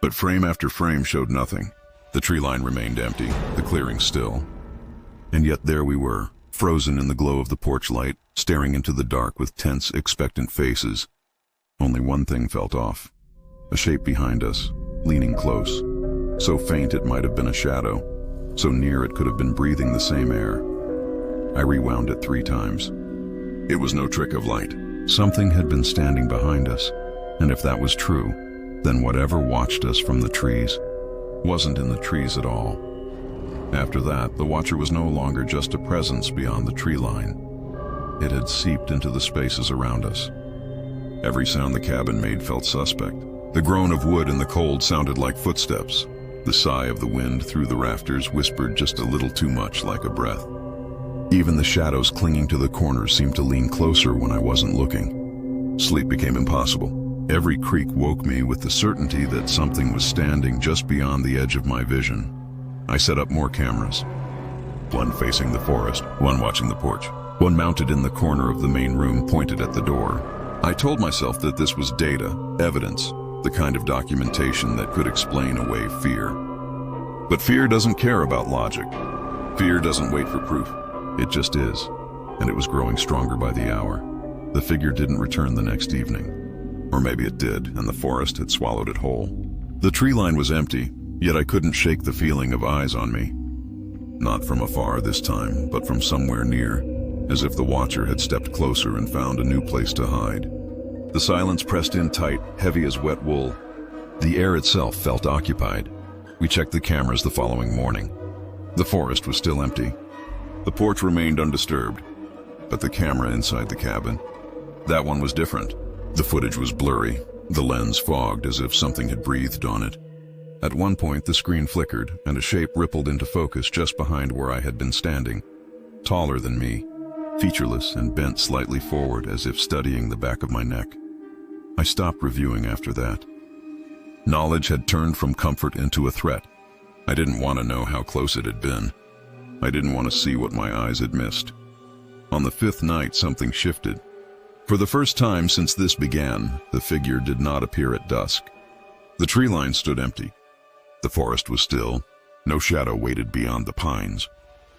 But frame after frame showed nothing. The tree line remained empty, the clearing still. And yet there we were, frozen in the glow of the porch light, staring into the dark with tense, expectant faces. Only one thing felt off. A shape behind us, leaning close. So faint it might have been a shadow, so near it could have been breathing the same air. I rewound it 3 times. It was no trick of light. Something had been standing behind us, and if that was true, then whatever watched us from the trees wasn't in the trees at all. After that, the watcher was no longer just a presence beyond the tree line. It had seeped into the spaces around us. Every sound the cabin made felt suspect. The groan of wood in the cold sounded like footsteps. The sigh of the wind through the rafters whispered just a little too much like a breath. Even the shadows clinging to the corners seemed to lean closer when I wasn't looking. Sleep became impossible. Every creak woke me with the certainty that something was standing just beyond the edge of my vision. I set up more cameras. One facing the forest, one watching the porch, one mounted in the corner of the main room pointed at the door. I told myself that this was data, evidence, the kind of documentation that could explain away fear. But fear doesn't care about logic. Fear doesn't wait for proof. It just is, and it was growing stronger by the hour. The figure didn't return the next evening. Or maybe it did, and the forest had swallowed it whole. The tree line was empty, yet I couldn't shake the feeling of eyes on me. Not from afar this time, but from somewhere near, as if the watcher had stepped closer and found a new place to hide. The silence pressed in tight, heavy as wet wool. The air itself felt occupied. We checked the cameras the following morning. The forest was still empty. The porch remained undisturbed, but the camera inside the cabin, that one was different. The footage was blurry, the lens fogged as if something had breathed on it. At one point, the screen flickered, and a shape rippled into focus just behind where I had been standing. Taller than me, featureless and bent slightly forward as if studying the back of my neck. I stopped reviewing after that. Knowledge had turned from comfort into a threat. I didn't want to know how close it had been. I didn't want to see what my eyes had missed. On the 5th night, something shifted. For the first time since this began, the figure did not appear at dusk. The tree line stood empty. The forest was still. No shadow waited beyond the pines.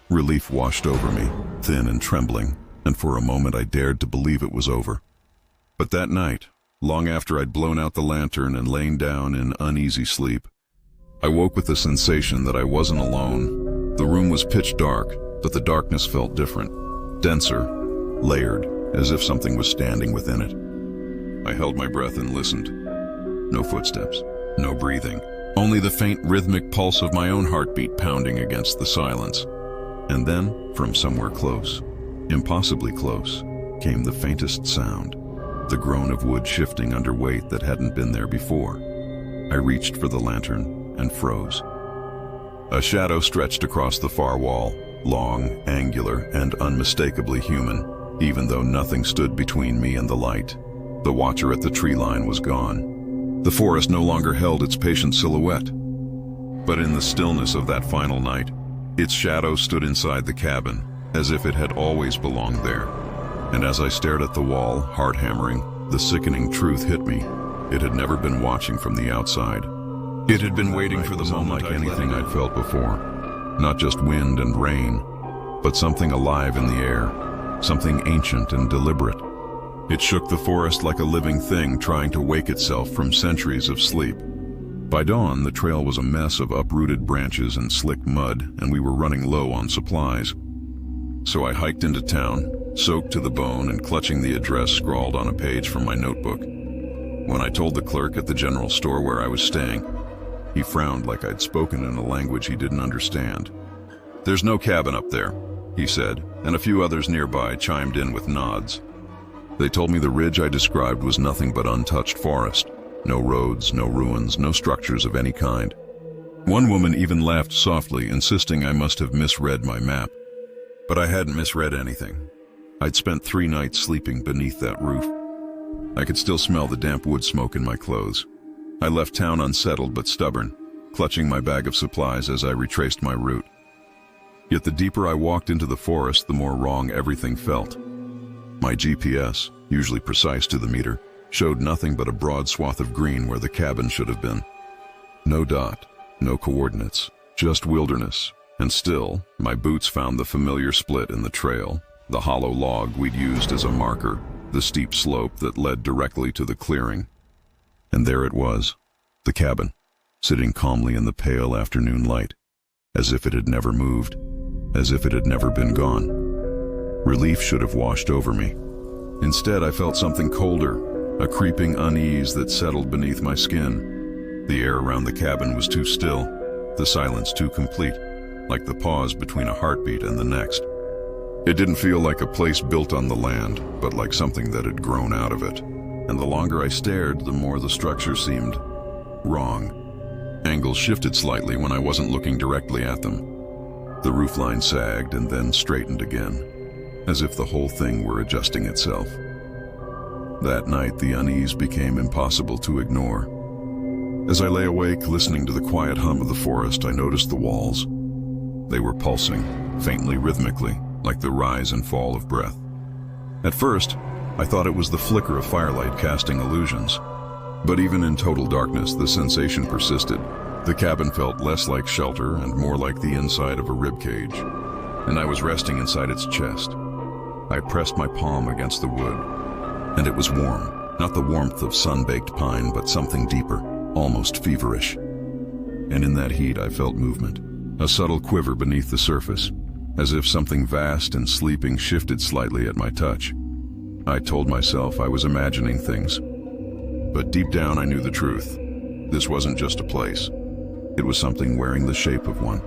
Relief washed over me, thin and trembling, and for a moment I dared to believe it was over. But that night, long after I'd blown out the lantern and lain down in uneasy sleep, I woke with the sensation that I wasn't alone. The room was pitch dark, but the darkness felt different, denser, layered, as if something was standing within it. I held my breath and listened. No footsteps, no breathing, only the faint rhythmic pulse of my own heartbeat pounding against the silence. And then, from somewhere close, impossibly close, came the faintest sound, the groan of wood shifting under weight that hadn't been there before. I reached for the lantern and froze. A shadow stretched across the far wall, long, angular, and unmistakably human, even though nothing stood between me and the light. The watcher at the tree line was gone. The forest no longer held its patient silhouette. But in the stillness of that final night, its shadow stood inside the cabin, as if it had always belonged there. And as I stared at the wall, heart hammering, the sickening truth hit me. It had never been watching from the outside. It had been waiting for the moment like anything I'd felt before. Not just wind and rain, but something alive in the air, something ancient and deliberate. It shook the forest like a living thing trying to wake itself from centuries of sleep. By dawn, the trail was a mess of uprooted branches and slick mud, and we were running low on supplies. So I hiked into town, soaked to the bone and clutching the address scrawled on a page from my notebook. When I told the clerk at the general store where I was staying, he frowned like I'd spoken in a language he didn't understand. "There's no cabin up there," he said, and a few others nearby chimed in with nods. They told me the ridge I described was nothing but untouched forest. No roads, no ruins, no structures of any kind. One woman even laughed softly, insisting I must have misread my map. But I hadn't misread anything. I'd spent 3 nights sleeping beneath that roof. I could still smell the damp wood smoke in my clothes. I left town unsettled but stubborn, clutching my bag of supplies as I retraced my route. Yet the deeper I walked into the forest, the more wrong everything felt. My GPS, usually precise to the meter, showed nothing but a broad swath of green where the cabin should have been. No dot, no coordinates, just wilderness. And still, my boots found the familiar split in the trail, the hollow log we'd used as a marker, the steep slope that led directly to the clearing. And there it was, the cabin, sitting calmly in the pale afternoon light, as if it had never moved, as if it had never been gone. Relief should have washed over me. Instead, I felt something colder, a creeping unease that settled beneath my skin. The air around the cabin was too still, the silence too complete, like the pause between a heartbeat and the next. It didn't feel like a place built on the land, but like something that had grown out of it. And the longer I stared, the more the structure seemed wrong. Angles shifted slightly when I wasn't looking directly at them. The roofline sagged and then straightened again, as if the whole thing were adjusting itself. That night, the unease became impossible to ignore. As I lay awake, listening to the quiet hum of the forest, I noticed the walls. They were pulsing, faintly rhythmically, like the rise and fall of breath. At first, I thought it was the flicker of firelight casting illusions. But even in total darkness, the sensation persisted. The cabin felt less like shelter and more like the inside of a ribcage, and I was resting inside its chest. I pressed my palm against the wood, and it was warm, not the warmth of sun-baked pine, but something deeper, almost feverish. And in that heat, I felt movement, a subtle quiver beneath the surface, as if something vast and sleeping shifted slightly at my touch. I told myself I was imagining things, but deep down I knew the truth. This wasn't just a place. It was something wearing the shape of one.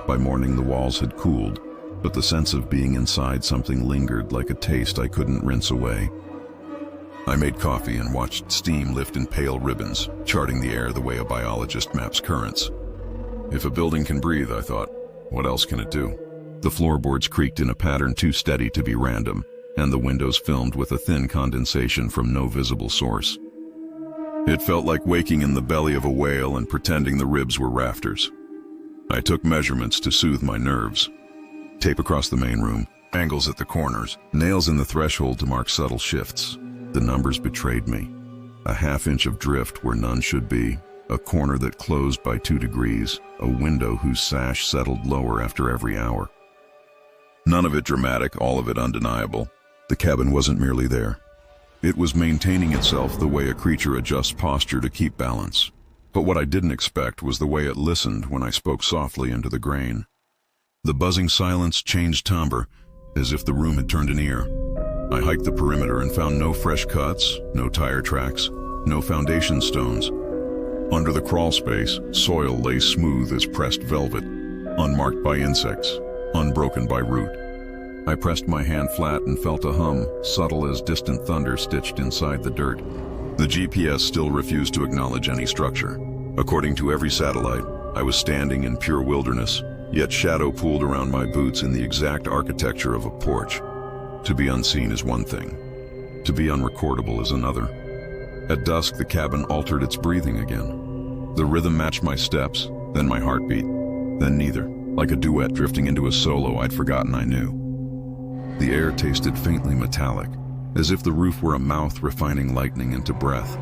By morning the walls had cooled, but the sense of being inside something lingered like a taste I couldn't rinse away. I made coffee and watched steam lift in pale ribbons, charting the air the way a biologist maps currents. If a building can breathe, I thought, what else can it do? The floorboards creaked in a pattern too steady to be random, and the windows filmed with a thin condensation from no visible source. It felt like waking in the belly of a whale and pretending the ribs were rafters. I took measurements to soothe my nerves. Tape across the main room, angles at the corners, nails in the threshold to mark subtle shifts. The numbers betrayed me. A half-inch of drift where none should be, a corner that closed by 2 degrees, a window whose sash settled lower after every hour. None of it dramatic, all of it undeniable. The cabin wasn't merely there. It was maintaining itself the way a creature adjusts posture to keep balance. But what I didn't expect was the way it listened when I spoke softly into the grain. The buzzing silence changed timbre, as if the room had turned an ear. I hiked the perimeter and found no fresh cuts, no tire tracks, no foundation stones. Under the crawl space, soil lay smooth as pressed velvet, unmarked by insects, unbroken by root. I pressed my hand flat and felt a hum, subtle as distant thunder stitched inside the dirt. The GPS still refused to acknowledge any structure. According to every satellite, I was standing in pure wilderness, yet shadow pooled around my boots in the exact architecture of a porch. To be unseen is one thing. To be unrecordable is another. At dusk, the cabin altered its breathing again. The rhythm matched my steps, then my heartbeat, then neither, like a duet drifting into a solo I'd forgotten I knew. The air tasted faintly metallic, as if the roof were a mouth refining lightning into breath.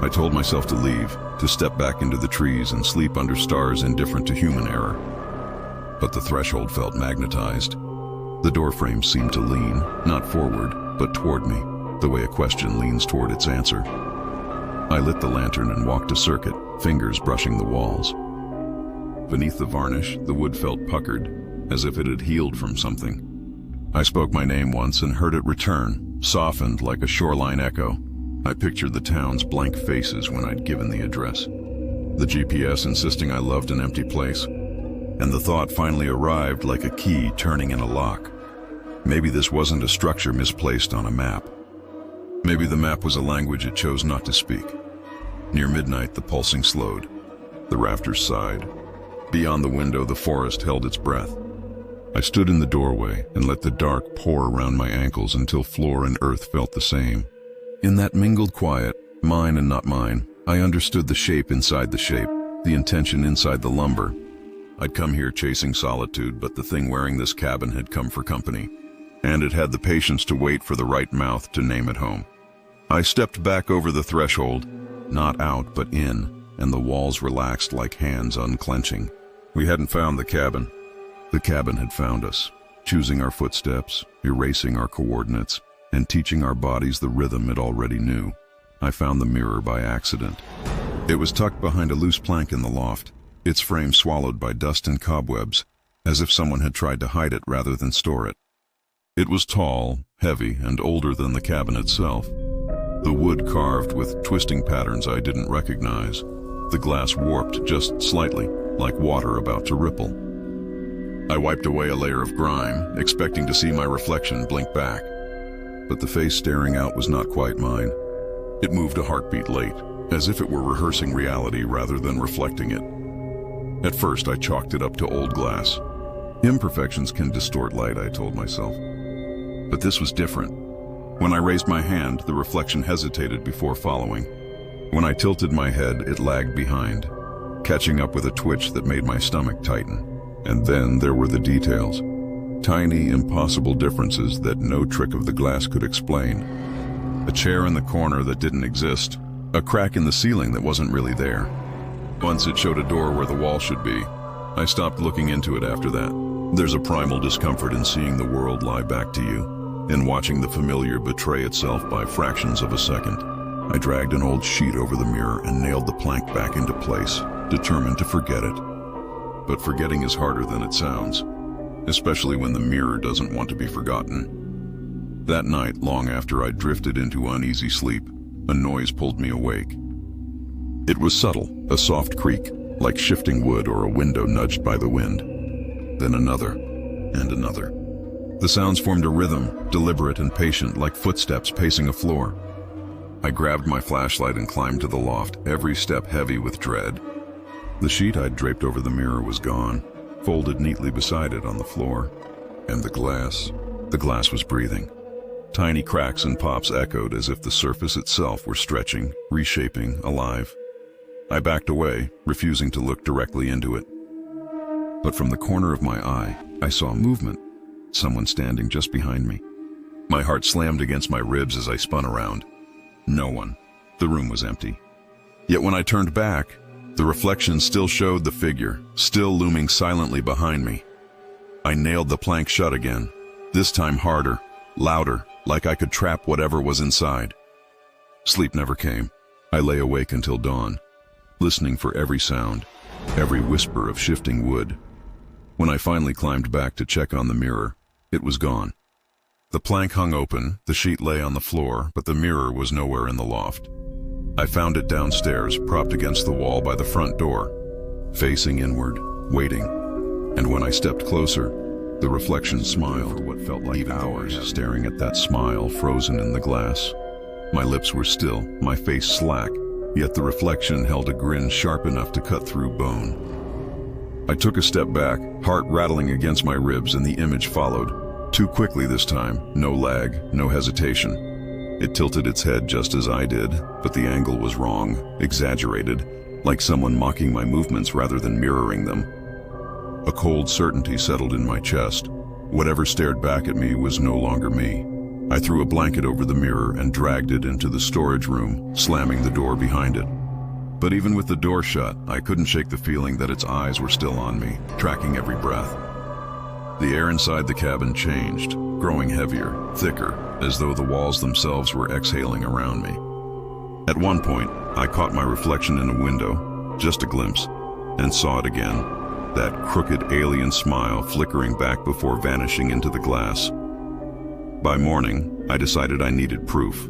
I told myself to leave, to step back into the trees and sleep under stars indifferent to human error. But the threshold felt magnetized. The doorframe seemed to lean, not forward, but toward me, the way a question leans toward its answer. I lit the lantern and walked a circuit, fingers brushing the walls. Beneath the varnish, the wood felt puckered, as if it had healed from something. I spoke my name once and heard it return, softened like a shoreline echo. I pictured the town's blank faces when I'd given the address. The GPS insisting I loved an empty place. And the thought finally arrived like a key turning in a lock. Maybe this wasn't a structure misplaced on a map. Maybe the map was a language it chose not to speak. Near midnight, the pulsing slowed. The rafters sighed. Beyond the window, the forest held its breath. I stood in the doorway and let the dark pour around my ankles until floor and earth felt the same. In that mingled quiet, mine and not mine, I understood the shape inside the shape, the intention inside the lumber. I'd come here chasing solitude, but the thing wearing this cabin had come for company, and it had the patience to wait for the right mouth to name it home. I stepped back over the threshold, not out but in, and the walls relaxed like hands unclenching. We hadn't found the cabin. The cabin had found us, choosing our footsteps, erasing our coordinates, and teaching our bodies the rhythm it already knew. I found the mirror by accident. It was tucked behind a loose plank in the loft, its frame swallowed by dust and cobwebs, as if someone had tried to hide it rather than store it. It was tall, heavy, and older than the cabin itself. The wood carved with twisting patterns I didn't recognize. The glass warped just slightly, like water about to ripple. I wiped away a layer of grime, expecting to see my reflection blink back. But the face staring out was not quite mine. It moved a heartbeat late, as if it were rehearsing reality rather than reflecting it. At first, I chalked it up to old glass. Imperfections can distort light, I told myself. But this was different. When I raised my hand, the reflection hesitated before following. When I tilted my head, it lagged behind, catching up with a twitch that made my stomach tighten. And then there were the details. Tiny, impossible differences that no trick of the glass could explain. A chair in the corner that didn't exist. A crack in the ceiling that wasn't really there. Once it showed a door where the wall should be. I stopped looking into it after that. There's a primal discomfort in seeing the world lie back to you, in watching the familiar betray itself by fractions of a second. I dragged an old sheet over the mirror and nailed the plank back into place, determined to forget it. But forgetting is harder than it sounds, especially when the mirror doesn't want to be forgotten. That night, long after I drifted into uneasy sleep, a noise pulled me awake. It was subtle, a soft creak, like shifting wood or a window nudged by the wind. Then another, and another. The sounds formed a rhythm, deliberate and patient, like footsteps pacing a floor. I grabbed my flashlight and climbed to the loft, every step heavy with dread. The sheet I'd draped over the mirror was gone, folded neatly beside it on the floor. And the glass was breathing. Tiny cracks and pops echoed as if the surface itself were stretching, reshaping, alive. I backed away, refusing to look directly into it. But from the corner of my eye, I saw movement, someone standing just behind me. My heart slammed against my ribs as I spun around. No one. The room was empty. Yet when I turned back, the reflection still showed the figure, still looming silently behind me. I nailed the plank shut again, this time harder, louder, like I could trap whatever was inside. Sleep never came. I lay awake until dawn, listening for every sound, every whisper of shifting wood. When I finally climbed back to check on the mirror, it was gone. The plank hung open, the sheet lay on the floor, but the mirror was nowhere in the loft. I found it downstairs, propped against the wall by the front door, facing inward, waiting. And when I stepped closer, the reflection smiled for what felt like hours, staring at that smile frozen in the glass. My lips were still, my face slack, yet the reflection held a grin sharp enough to cut through bone. I took a step back, heart rattling against my ribs, and the image followed. Too quickly this time, no lag, no hesitation. It tilted its head just as I did, but the angle was wrong, exaggerated, like someone mocking my movements rather than mirroring them. A cold certainty settled in my chest. Whatever stared back at me was no longer me. I threw a blanket over the mirror and dragged it into the storage room, slamming the door behind it. But even with the door shut, I couldn't shake the feeling that its eyes were still on me, tracking every breath. The air inside the cabin changed, growing heavier, thicker, as though the walls themselves were exhaling around me. At one point, I caught my reflection in a window, just a glimpse, and saw it again, that crooked alien smile flickering back before vanishing into the glass. By morning, I decided I needed proof.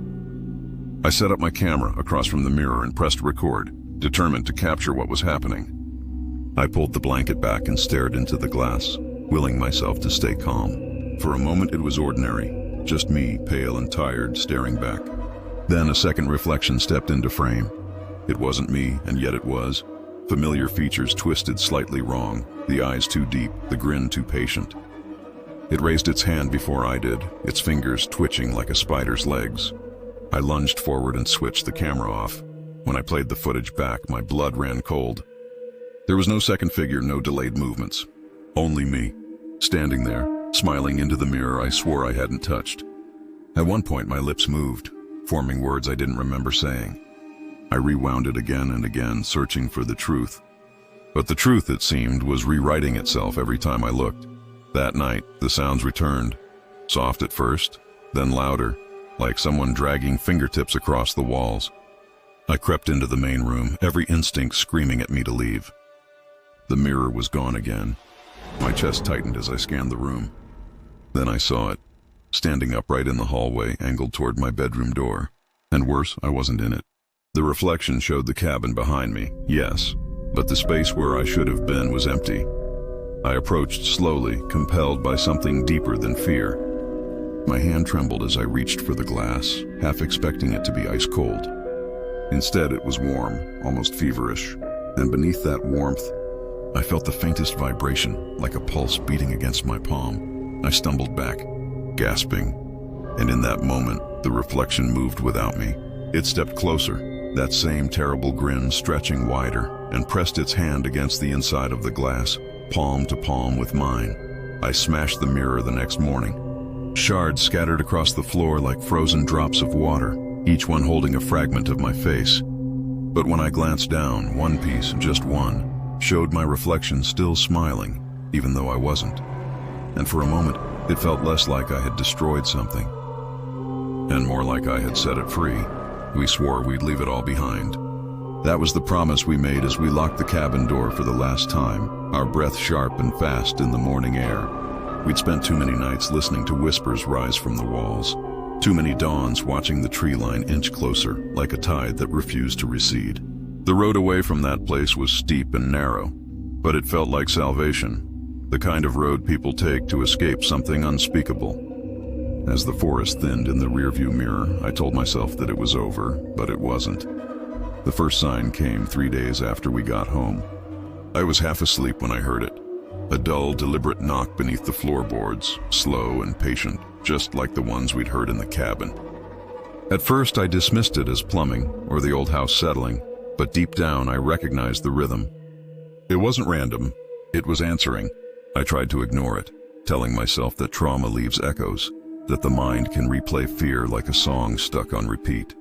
I set up my camera across from the mirror and pressed record, determined to capture what was happening. I pulled the blanket back and stared into the glass, willing myself to stay calm. For a moment it was ordinary, just me, pale and tired, staring back. Then a second reflection stepped into frame. It wasn't me, and yet it was. Familiar features twisted slightly wrong, the eyes too deep, the grin too patient. It raised its hand before I did, its fingers twitching like a spider's legs. I lunged forward and switched the camera off. When I played the footage back, my blood ran cold. There was no second figure, no delayed movements. Only me, standing there, smiling into the mirror I swore I hadn't touched. At one point, my lips moved, forming words I didn't remember saying. I rewound it again and again, searching for the truth. But the truth, it seemed, was rewriting itself every time I looked. That night, the sounds returned, soft at first, then louder, like someone dragging fingertips across the walls. I crept into the main room, every instinct screaming at me to leave. The mirror was gone again. My chest tightened as I scanned the room. Then I saw it, standing upright in the hallway, angled toward my bedroom door. And worse, I wasn't in it. The reflection showed the cabin behind me, yes, but the space where I should have been was empty. I approached slowly, compelled by something deeper than fear. My hand trembled as I reached for the glass, half expecting it to be ice cold. Instead, it was warm, almost feverish, and beneath that warmth, I felt the faintest vibration, like a pulse beating against my palm. I stumbled back, gasping, and in that moment, the reflection moved without me. It stepped closer, that same terrible grin stretching wider, and pressed its hand against the inside of the glass, palm to palm with mine. I smashed the mirror the next morning. Shards scattered across the floor like frozen drops of water, each one holding a fragment of my face. But when I glanced down, one piece, just one, showed my reflection still smiling, even though I wasn't. And for a moment, it felt less like I had destroyed something, and more like I had set it free. We swore we'd leave it all behind. That was the promise we made as we locked the cabin door for the last time, our breath sharp and fast in the morning air. We'd spent too many nights listening to whispers rise from the walls, too many dawns watching the tree line inch closer, like a tide that refused to recede. The road away from that place was steep and narrow, but it felt like salvation, the kind of road people take to escape something unspeakable. As the forest thinned in the rearview mirror, I told myself that it was over, but it wasn't. The first sign came 3 days after we got home. I was half asleep when I heard it. A dull, deliberate knock beneath the floorboards, slow and patient, just like the ones we'd heard in the cabin. At first, I dismissed it as plumbing or the old house settling, but deep down I recognized the rhythm. It wasn't random, it was answering. I tried to ignore it, telling myself that trauma leaves echoes, that the mind can replay fear like a song stuck on repeat.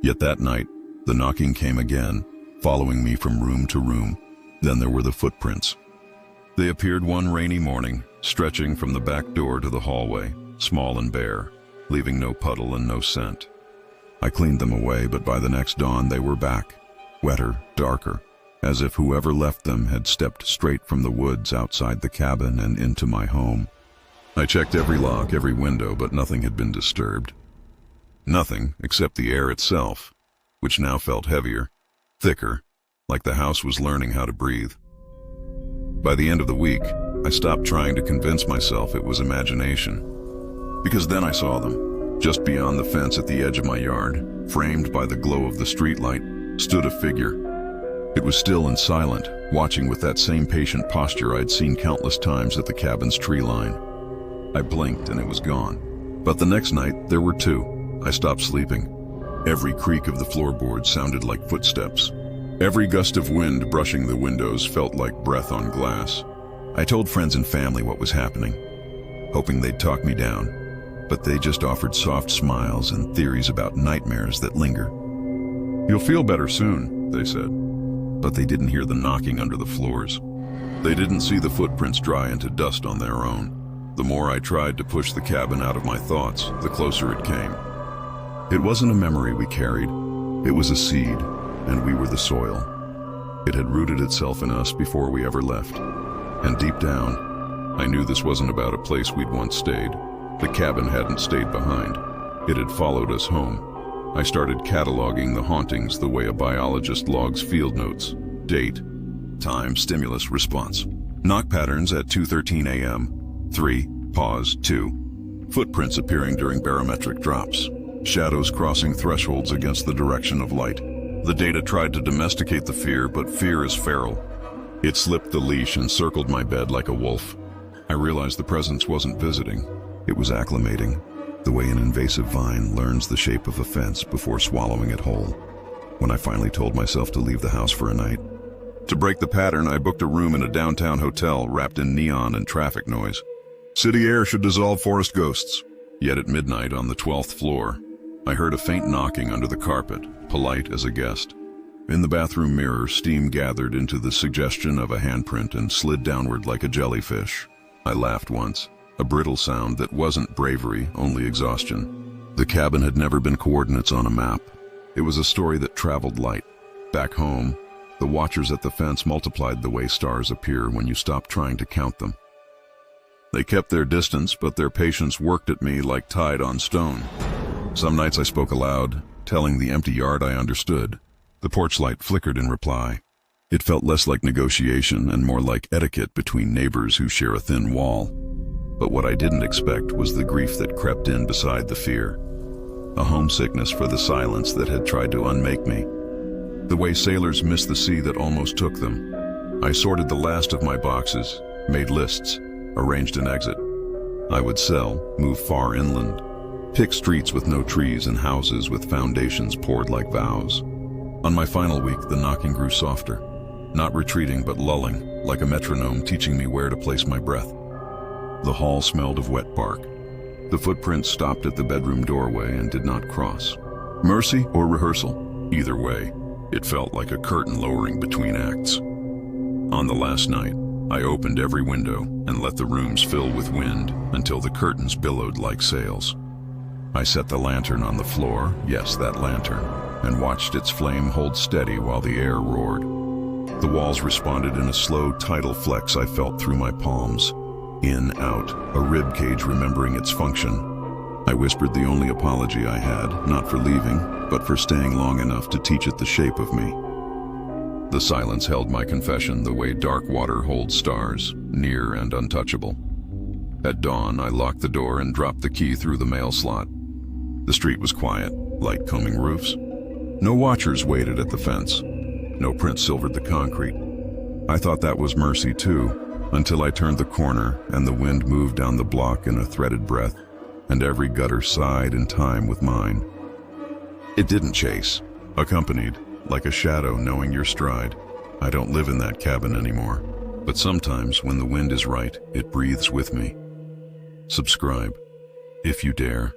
Yet that night, the knocking came again, following me from room to room. Then there were the footprints. They appeared one rainy morning, stretching from the back door to the hallway, small and bare, leaving no puddle and no scent. I cleaned them away, but by the next dawn they were back, wetter, darker, as if whoever left them had stepped straight from the woods outside the cabin and into my home. I checked every lock, every window, but nothing had been disturbed. Nothing except the air itself, which now felt heavier, thicker, like the house was learning how to breathe. By the end of the week, I stopped trying to convince myself it was imagination. Because then I saw them. Just beyond the fence at the edge of my yard, framed by the glow of the streetlight, stood a figure. It was still and silent, watching with that same patient posture I'd seen countless times at the cabin's tree line. I blinked and it was gone. But the next night, there were two. I stopped sleeping. Every creak of the floorboards sounded like footsteps. Every gust of wind brushing the windows felt like breath on glass. I told friends and family what was happening, hoping they'd talk me down, but they just offered soft smiles and theories about nightmares that linger. "You'll feel better soon," they said, but they didn't hear the knocking under the floors. They didn't see the footprints dry into dust on their own. The more I tried to push the cabin out of my thoughts, the closer it came. It wasn't a memory we carried, it was a seed, and we were the soil. It had rooted itself in us before we ever left. And deep down, I knew this wasn't about a place we'd once stayed. The cabin hadn't stayed behind. It had followed us home. I started cataloging the hauntings the way a biologist logs field notes. Date, time, stimulus, response. Knock patterns at 2:13 a.m. 3, pause, 2. Footprints appearing during barometric drops. shadows crossing thresholds against the direction of light. The data tried to domesticate the fear, but fear is feral. It slipped the leash and circled my bed like a wolf. I realized the presence wasn't visiting, it was acclimating, the way an invasive vine learns the shape of a fence before swallowing it whole. When I finally told myself to leave the house for a night. To break the pattern, I booked a room in a downtown hotel wrapped in neon and traffic noise. City air should dissolve forest ghosts. Yet at midnight on the 12th floor, I heard a faint knocking under the carpet, polite as a guest. In the bathroom mirror, steam gathered into the suggestion of a handprint and slid downward like a jellyfish. I laughed once, a brittle sound that wasn't bravery, only exhaustion. The cabin had never been coordinates on a map. It was a story that traveled light. Back home, the watchers at the fence multiplied the way stars appear when you stop trying to count them. They kept their distance, but their patience worked at me like tide on stone. Some nights I spoke aloud, telling the empty yard I understood. The porch light flickered in reply. It felt less like negotiation and more like etiquette between neighbors who share a thin wall. But what I didn't expect was the grief that crept in beside the fear. A homesickness for the silence that had tried to unmake me. The way sailors miss the sea that almost took them. I sorted the last of my boxes, made lists, arranged an exit. I would sell, move far inland, pick streets with no trees and houses with foundations poured like vows. On my final week, the knocking grew softer, not retreating but lulling, like a metronome teaching me where to place my breath. The hall smelled of wet bark. The footprints stopped at the bedroom doorway and did not cross. Mercy or rehearsal? Either way, it felt like a curtain lowering between acts. On the last night, I opened every window and let the rooms fill with wind until the curtains billowed like sails. I set the lantern on the floor, yes, that lantern, and watched its flame hold steady while the air roared. The walls responded in a slow tidal flex I felt through my palms. In, out, a rib cage remembering its function. I whispered the only apology I had, not for leaving, but for staying long enough to teach it the shape of me. The silence held my confession the way dark water holds stars, near and untouchable. At dawn, I locked the door and dropped the key through the mail slot. The street was quiet, light combing roofs. No watchers waited at the fence. No prints silvered the concrete. I thought that was mercy too, until I turned the corner and the wind moved down the block in a threaded breath, and every gutter sighed in time with mine. It didn't chase, accompanied, like a shadow knowing your stride. I don't live in that cabin anymore, but sometimes when the wind is right, it breathes with me. Subscribe, if you dare.